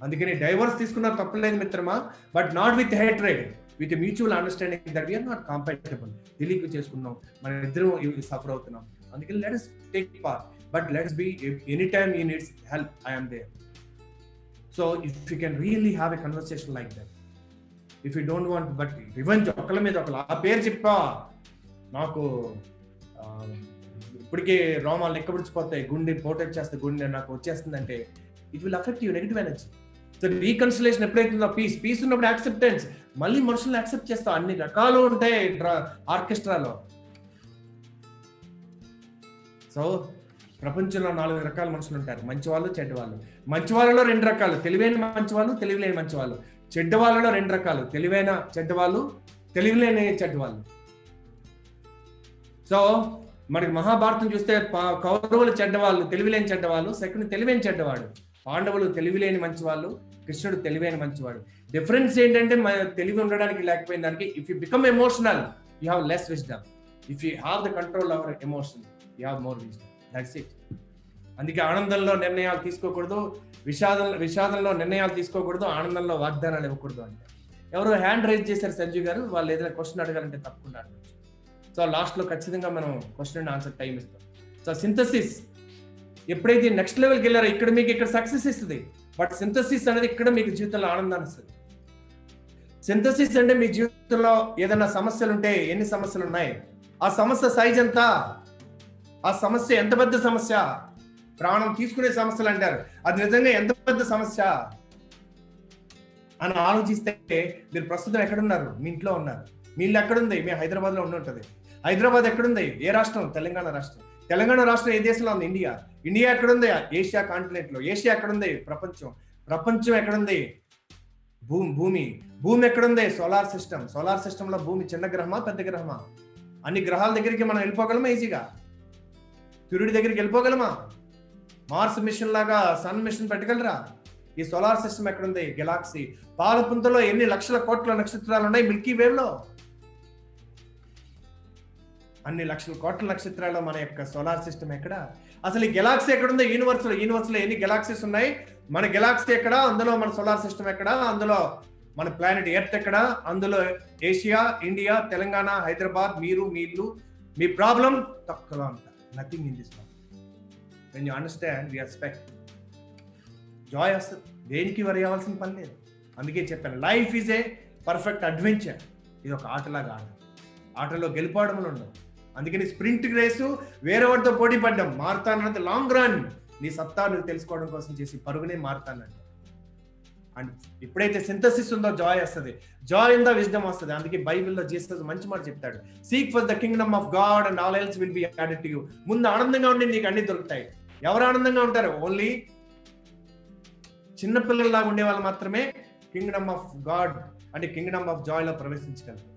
అందుకని డైవర్స్ తీసుకున్న తప్పలేదు మిత్రమా, but not with hatred, with mutual understanding that we're not compatible. తెలియక చేసుకున్నాం, మన ఇద్దరం సఫర్ అవుతున్నాం. అందుకని let us take part, but let us be, anytime he needs help, I am there. So if you can really have a conversation like that, if you don't want, but revenge ఒకళ్ళ మీద ఒకళ్ళు ఆ పేరు చెప్పా నాకు ఇప్పటికే రోమాలు ఎక్కబడిచిపోతాయి, గుండె పోటెట్ చేస్తే గుండె నాకు వచ్చేస్తుందంటే it will affect you, negative energy. So reconciliation ఎప్పుడైతుందో పీస్ ఉన్నప్పుడు యాక్సెప్టెన్స్, మళ్ళీ మనుషులను యాక్సెప్ట్ చేస్తాం. అన్ని రకాలు ఉంటాయి ఆర్కెస్ట్రాలో. సో ప్రపంచంలో 4 రకాల మనుషులు ఉంటారు, మంచి వాళ్ళు, చెడ్డ వాళ్ళు. మంచి వాళ్ళలో 2 రకాలు, తెలివైన మంచి వాళ్ళు, తెలివిలేని మంచి వాళ్ళు. చెడ్డ వాళ్ళలో 2 రకాలు, తెలివైన చెడ్డ వాళ్ళు, తెలివిలేని చెడ్డ వాళ్ళు. సో మనకి మహాభారతం చూస్తే కౌరవులు చెడ్డవాళ్ళు, తెలివిలేని చెడ్డవాళ్ళు. సెకండ్ తెలివైన చెడ్డవాడు. పాండవులు తెలివిలేని మంచివాళ్ళు, కృష్ణుడు తెలివైన మంచివాడు. డిఫరెన్స్ ఏంటంటే తెలివి ఉండడానికి లేకపోయిన దానికి, if you become emotional you have less wisdom. If you have the control over emotion you have more wisdom. That's it. అందుకే ఆనందంలో నిర్ణయాలు తీసుకోకూడదు, విషాదంలో నిర్ణయాలు తీసుకోకూడదు, ఆనందంలో వాగ్దానాలు ఇవ్వకూడదు అంటే. ఎవరు హ్యాండ్ రైజ్ చేశారు సంజీవ్ గారు, వాళ్ళు ఏదైనా క్వశ్చన్ అడగాలంటే తప్పకుండా అడగచ్చు. సో లాస్ట్లో ఖచ్చితంగా మనం క్వశ్చన్ అండ్ ఆన్సర్ టైం ఇస్తాం. సో సింథసిస్ ఎప్పుడైతే నెక్స్ట్ లెవెల్కి వెళ్ళారో ఇక్కడ మీకు ఇక్కడ సక్సెస్ ఇస్తుంది, బట్ సింథసిస్ అనేది ఇక్కడ మీకు జీవితంలో ఆనందాన్ని ఇస్తుంది. సింథసిస్ అంటే మీ జీవితంలో ఏదైనా సమస్యలు ఉంటే, ఎన్ని సమస్యలు ఉన్నాయి, ఆ సమస్య సైజ్ ఎంత, ఆ సమస్య ఎంత పెద్ద సమస్య, ప్రాణం తీసుకునే సమస్యలు అంటారు, అది నిజంగా ఎంత పెద్ద సమస్య అని ఆలోచిస్తే మీరు ప్రస్తుతం ఎక్కడున్నారు? మీ ఇంట్లో ఉన్నారు. మీ ఇల్లు ఎక్కడుంది? మీ హైదరాబాద్ లో ఉంటుంది. హైదరాబాద్ ఎక్కడుంది? ఏ రాష్ట్రం? తెలంగాణ రాష్ట్రం. తెలంగాణ రాష్ట్రం ఏ దేశంలో ఉంది? ఇండియా. ఇండియా ఎక్కడుంది? ఏషియా కాంటినెంట్ లో. ఏషియా ఎక్కడుంది? ప్రపంచం ఎక్కడుంది? భూమి ఎక్కడుంది? సోలార్ సిస్టమ్ లో భూమి చిన్న గ్రహమా పెద్ద గ్రహమా? అన్ని గ్రహాల దగ్గరికి మనం వెళ్ళిపోగలమా? ఈజీగా సూర్యుడి దగ్గరికి వెళ్ళిపోగలమా? మార్స్ మిషన్ లాగా సన్ మిషన్ పెట్టగలరా? ఈ సోలార్ సిస్టమ్ ఎక్కడుంది? గెలాక్సీ పాలపుంతలో ఎన్ని లక్షల కోట్ల నక్షత్రాలు ఉన్నాయి మిల్కీ వేవ్ లో. అన్ని లక్షల కోట్ల నక్షత్రాలు మన యొక్క సోలార్ సిస్టమ్ ఎక్కడ? అసలు ఈ గెలాక్సీ ఎక్కడుందో? యూనివర్స్ లో ఎన్ని గెలాక్సీస్ ఉన్నాయి? మన గెలాక్సీ ఎక్కడ? అందులో మన సోలార్ సిస్టమ్ ఎక్కడ? అందులో మన ప్లానెట్ ఎర్త్ ఎక్కడ? అందులో ఏషియా, ఇండియా, తెలంగాణ, హైదరాబాద్, మీరు, మీ ఇల్లు, మీ ప్రాబ్లం తక్కువగా ఉంటారు. Nothing in this world. When you understand we expect joy వస్తుంది. దేనికి వరి అవ్వాల్సిన పని లేదు. అందుకే చెప్పాను, life is a perfect adventure. ఇది ఒక ఆటలాగా ఆట. ఆటలో గెలిపోవడములు ఉండవు. అందుకని స్ప్రింట్ రేసు వేరే వాటితో పోటీ పడ్డాం. మారతానంటే లాంగ్ రన్, నీ సత్తా నువ్వు తెలుసుకోవడం కోసం చేసి పరుగునే మారతానంట. అండ్ ఎప్పుడైతే సింథసిస్ ఉందో జాయ్ వస్తుంది. జాయ్ ఇన్ ద విజ్డమ్ వస్తుంది. అందుకే బైబిల్లో జీసస్ మంచి మాట చెప్తాడు, seek for the Kingdom of God and all else will be added to you. ముందు ఆనందంగా ఉండి నీకు అన్ని దొరుకుతాయి. ఎవరు ఆనందంగా ఉంటారు? ఓన్లీ చిన్నపిల్లల్లాగా ఉండే వాళ్ళు మాత్రమే కింగ్డమ్ ఆఫ్ గాడ్ అంటే కింగ్డమ్ ఆఫ్ జాయ్ లో ప్రవేశించగలరు.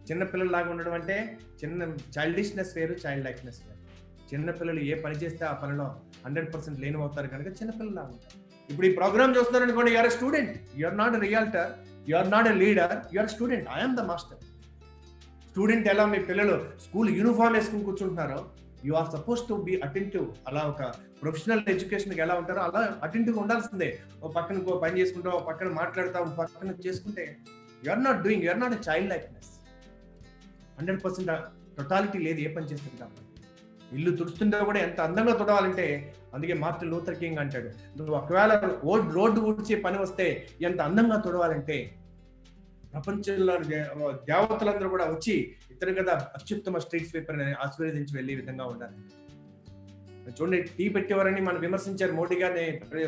చిన్నపిల్లల్లాగా ఉండడం అంటే చిన్న చైల్డిష్నెస్ వేరు, చైల్డ్ లైఫ్నెస్ వేరు. చిన్నపిల్లలు ఏ పని చేస్తే ఆ పనిలో 100% లేనివవుతారు కనుక చిన్నపిల్లల్లాగా ఉంటారు. ఇప్పుడు ఈ ప్రోగ్రామ్ చూస్తున్నారు అనుకోండి, you're student, you're not a realtor, you're not a leader, you're student. I'm the master. Student ఎలా మీ పిల్లలు స్కూల్ యూనిఫామ్ వేసుకుని కూర్చుంటున్నారో, you are suppose to be attentive. అలా ఒక ప్రొఫెషనల్ ఎడ్యుకేషన్కి ఎలా ఉంటారో అలా అటెంటివ్గా ఉండాల్సిందే. ఓ పక్కన పని చేసుకుంటాం, ఓ పక్కన మాట్లాడతాం, పక్కన చేసుకుంటే you're not doing, you're not a child likeness. 100% totality లేదు ఏ పని చేస్తుంటాం. ఇల్లు తుడుస్తుంటే కూడా ఎంత అందంగా తుడవాలంటే, అందుకే మార్టిన్ లూథర్ కింగ్ అంటాడు, నువ్వు ఒకవేళ రోడ్డు ఊడ్చే పని వస్తే ఎంత అందంగా తుడవాలంటే ప్రపంచంలో దేవతలందరూ కూడా వచ్చి ఇతను కదా అత్యుత్తమ స్ట్రీట్ స్వీపర్ అని ఆశీర్వదించి వెళ్ళే విధంగా ఉండాలి. చూడండి, టీ పెట్టేవారని మనం విమర్శించారు మోడీ గారిని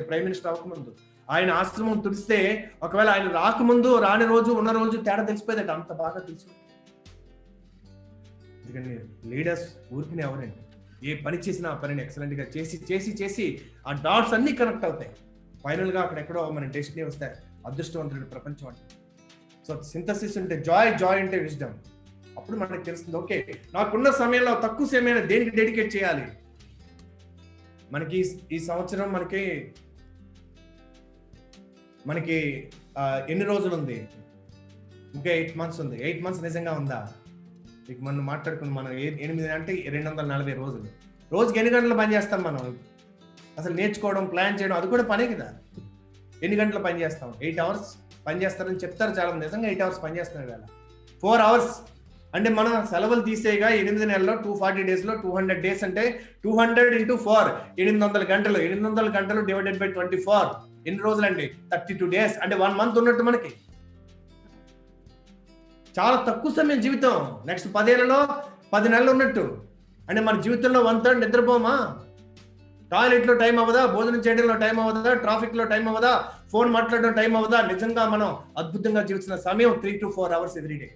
ప్రైమ్ మినిస్టర్ అవ్వకముందు. ఆయన ఆశ్రమం తుడిస్తే ఒకవేళ ఆయన రాకముందు రాని రోజు ఉన్న రోజు తేడా తెలిసిపోయేదట, అంత బాగా తెలుసు. ఎందుకంటే లీడర్స్ ఊరికి ఎవరండి, ఏ పని చేసినా ఆ పనిని ఎక్సలెంట్ గా చేసి చేసి చేసి ఆ డాట్స్ అన్ని కనెక్ట్ అవుతాయి. ఫైనల్ గా అక్కడెక్కడో మన డెస్టినీ వస్తాయి. అదృష్టవంతుడు ప్రపంచం అంటే. సో సింథసిస్ అంటే జాయ్, జాయ్ అంటే విజ్డమ్. అప్పుడు మనకు తెలుస్తుంది, ఓకే నాకున్న సమయంలో తక్కువ సమయంలో దేనికి డెడికేట్ చేయాలి. మనకి ఈ సంవత్సరం మనకి ఎన్ని రోజులు ఉంది? ఇంకా 8 months ఉంది. 8 months నిజంగా ఉందా? ఇక మనం మాట్లాడుకున్నాం, మనం 8 అంటే 240 రోజులు. రోజుకి ఎన్ని గంటలు పని చేస్తాం మనం? అసలు నేర్చుకోవడం, ప్లాన్ చేయడం అది కూడా పనే కదా. ఎన్ని గంటలు పని చేస్తాం? 8 hours పని చేస్తారని చెప్తారు చాలా మంది. నిజంగా 8 hours పని చేస్తున్నారు కదా. 4 hours అంటే మనం సెలవులు తీసేగా 8 నెలల్లో 240 daysలో 200 days అంటే 200 into 4 800 గంటలు. 800 గంటలు డివైడెడ్ బై 24 ఎన్ని రోజులు అండి? 32 days అంటే 1 month ఉన్నట్టు మనకి. చాలా తక్కువ సమయం జీవితం. నెక్స్ట్ 10 ఏళ్లలో 10 నెలలు ఉన్నట్టు. అంటే మన జీవితంలో 1/3 నిద్రపోమా? టాయిలెట్ లో టైం అవ్వదా? భోజనం చేయడంలో టైం అవ్వదా? ట్రాఫిక్ లో టైం అవ్వదా? ఫోన్ మాట్లాడడం టైం అవ్వదా? నిజంగా మనం అద్భుతంగా జీవిస్తున్న సమయం 3 to 4 hours every day.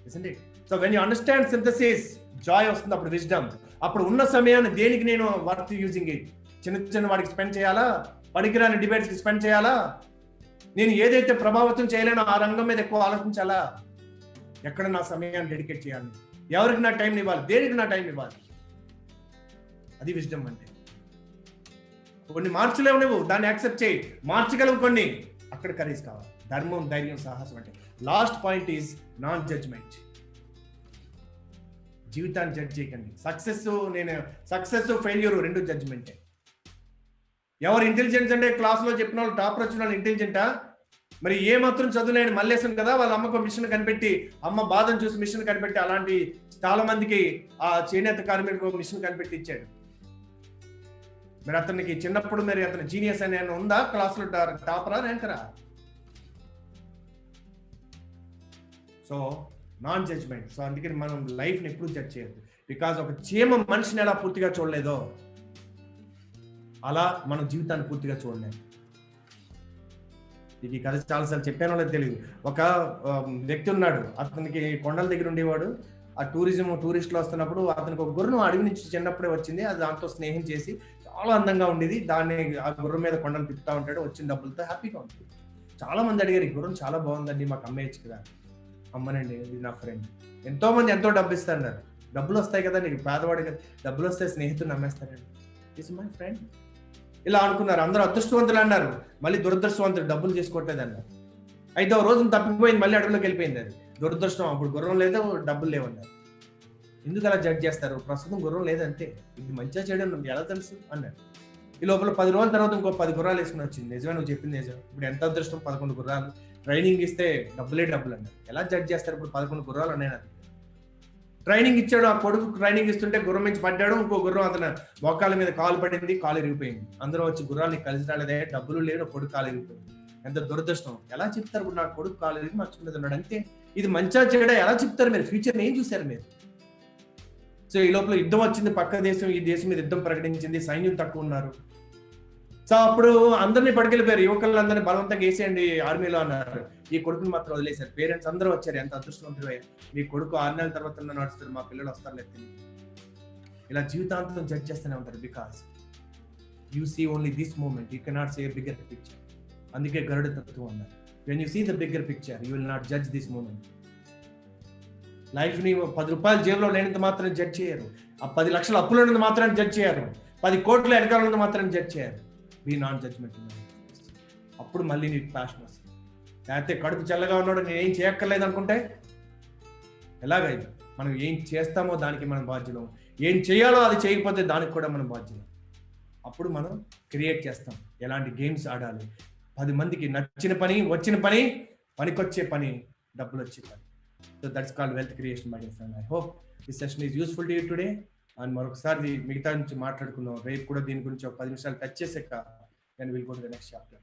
Isn't it? So when you understand synthesis, joy వస్తుంది. అప్పుడు విజ్డమ్. అప్పుడు ఉన్న సమయాన్ని దేనికి నేను వర్త్ యూజింగ్ ఇట్? చిన్న వాడికి స్పెండ్ చేయాలా? పనికిరాని డిబేట్స్ కి స్పెండ్ చేయాలా? నేను ఏదైతే ప్రభావితం చేయలేనో ఆ రంగం మీద ఎక్కువ ఆలోచించాలా? ఎక్కడ నా సమయాన్ని డెడికేట్ చేయాలి? ఎవరికి నా టైం ఇవ్వాలి? దేనికి నా టైం ఇవ్వాలి? అది విజ్డమ్ అంటే. కొన్ని మార్చలేవు, నువ్వు దాన్ని యాక్సెప్ట్ చేయి. మార్చగలవు కొన్ని, అక్కడ కరేజ్ కావాలి. ధర్మం, ధైర్యం, సాహసం అంటే. Last point is non judgment. జీవితాన్ని జడ్జ్ చేయకండి. సక్సెస్ ఫెయిల్యూర్ రెండు జడ్జ్మెంటే. ఎవరు ఇంటెలిజెన్స్ అంటే క్లాస్లో చెప్పిన వాళ్ళు టాపర్ వచ్చిన వాళ్ళు ఇంటెలిజెంటా? మరి ఏ మాత్రం చదువులేని మల్లేశం కదా, వాళ్ళ అమ్మకు మిషన్ కనిపెట్టి, అమ్మ బాధను చూసి మిషన్ కనిపెట్టి, అలాంటి చాలా మందికి ఆ చేనేత కార్మికులకు మిషన్ కనిపెట్టి ఇచ్చాడు. మరి అతనికి చిన్నప్పుడు మరి అతని జీనియస్ అని ఉందా? క్లాస్లో టాపరా, ర్యాంకరా? So non judgement. సో అందుకని మనం లైఫ్ని ఎప్పుడు జడ్జ్ చేయొద్దు. బికాజ్ ఒక చీమ మనిషిని ఎలా పూర్తిగా చూడలేదో అలా మనం జీవితాన్ని పూర్తిగా చూడలేము. ఇది కథ చాలాసార్లు చెప్పానో లేదు తెలియదు. ఒక వ్యక్తి ఉన్నాడు, అతనికి కొండల దగ్గర ఉండేవాడు. ఆ టూరిస్టులు వస్తున్నప్పుడు అతనికి ఒక గుర్రం అడవి నుంచి చిన్నప్పుడే వచ్చింది. అది దాంతో స్నేహం చేసి చాలా అందంగా ఉండేది. దాన్ని ఆ గుర్రం మీద కొండలు తిప్పుతా ఉంటాడు. వచ్చిన డబ్బులతో హ్యాపీగా ఉంటుంది. చాలా మంది అడిగారు, ఈ గుర్రం చాలా బాగుందండి, మాకు అమ్మేయచ్చు కదా. అమ్మనండి, ఇది నా ఫ్రెండ్. ఎంతో మంది ఎంతో డబ్బు ఇస్తారు. డబ్బులు వస్తాయి కదా, నీకు పేదవాడు కదా, డబ్బులు వస్తే స్నేహితుడిని అమ్మేస్తారండి. Is my friend. ఇలా అనుకున్నారు. అందరూ అదృష్టవంతులు అన్నారు, మళ్ళీ దురదృష్టవంతులు డబ్బులు చేసుకోవట్లేదు అన్నారు. అయితే ఒక రోజు తప్పిపోయింది, మళ్ళీ అడవిలోకి వెళ్ళిపోయింది. అది దురదృష్టం. అప్పుడు గుర్రం లేదు, డబ్బులు లేవన్నారు. ఎందుకు అలా జడ్జ్ చేస్తారు? ప్రస్తుతం గుర్రం లేదంటే ఇది మంచిగా చేయడం ఎలా తెలుసు అన్నాడు. ఈ లోపల 10 రోజుల తర్వాత ఇంకో 10 గుర్రాలు వేసుకుని వచ్చింది. నిజమే, నువ్వు చెప్పింది నిజం. ఇప్పుడు ఎంత అదృష్టం, 11 గుర్రాలు. ట్రైనింగ్ ఇస్తే డబ్బులే డబ్బులు అన్నారు. ఎలా జడ్జ్ చేస్తారు? ఇప్పుడు 11 గుర్రాలు ఉన్నాయి నాకు. ట్రైనింగ్ ఇచ్చాడు, ఆ కొడుకు ట్రైనింగ్ ఇస్తుంటే గుర్రం నుంచి పడ్డాడు. ఇంకో గుర్రం అతను మోకాల మీద కాలు పడింది, కాలు ఇరిగిపోయింది. అందరూ వచ్చి గుర్రాలు కలిసి రాలేదే, డబ్బులు లేవు, కొడుకు కాలు ఇరిగిపోయింది. ఎంత దురదృష్టం. ఎలా చెప్తారు? ఇప్పుడు నా కొడుకు కాలు ఇరిగి మా చిన్నది ఉన్నాడు అంతే. ఇది మంచిగా చేయడం ఎలా చెప్తారు మీరు? ఫ్యూచర్ ఏం చూశారు మీరు? సో ఈ లోపల యుద్ధం వచ్చింది, పక్క దేశం ఈ దేశం మీద యుద్ధం ప్రకటించింది, సైన్యం తక్కువ ఉన్నారు. సో అప్పుడు అందరినీ పట్టుకెళ్ళిపోయారు, యువకులందరినీ బలవంతంగా వేసేయండి ఆర్మీలో అన్నారు. ఈ కొడుకుని మాత్రం వదిలేశారు. పేరెంట్స్ అందరూ వచ్చారు, ఎంత అదృష్టవంతుడు మీ కొడుకు 6 నెలల తర్వాత నడుస్తారు, మా పిల్లలు వస్తారు లేదు. ఇలా జీవితాంతం జడ్జ్ చేస్తూనే ఉంటారు. Because you see only this moment, you cannot see a bigger picture. అందుకే గరుడ తత్వం అన్నారు, when you see the bigger picture you will not judge this moment. Life ని 10 రూపాయలు జేబులో లేనంత మాత్రం జడ్జ్ చేయరు. ఆ 10 లక్షల అప్పులు ఉన్నది మాత్రం జడ్జ్ చేయరు. 10 కోట్ల వెనకాల ఉన్నది మాత్రం జడ్జ్ చేయరు. Be non judgment. అప్పుడు మళ్ళీ నీకు ప్యాషన్ వస్తుంది. లేకపోతే కడుపు చల్లగా ఉన్నాడు, నేను ఏం చేయక్కర్లేదు అనుకుంటే ఎలాగైంది? మనం ఏం చేస్తామో దానికి మనం బాధ్యులం, ఏం చేయాలో అది చేయకపోతే దానికి కూడా మనం బాధ్యులం. అప్పుడు మనం క్రియేట్ చేస్తాం ఎలాంటి గేమ్స్ ఆడాలి, 10 మందికి నచ్చిన పని, వచ్చిన పని, పనికొచ్చే పని, డబ్బులు వచ్చే పని. So that's called wealth creation my dear friend. I hope this session is useful to you today. And మరొకసారి మిగతా నుంచి మాట్లాడుకుందాం. రేపు కూడా దీని గురించి ఒక 10 నిమిషాలు టచ్ చేసాక then we'll go to the next chapter.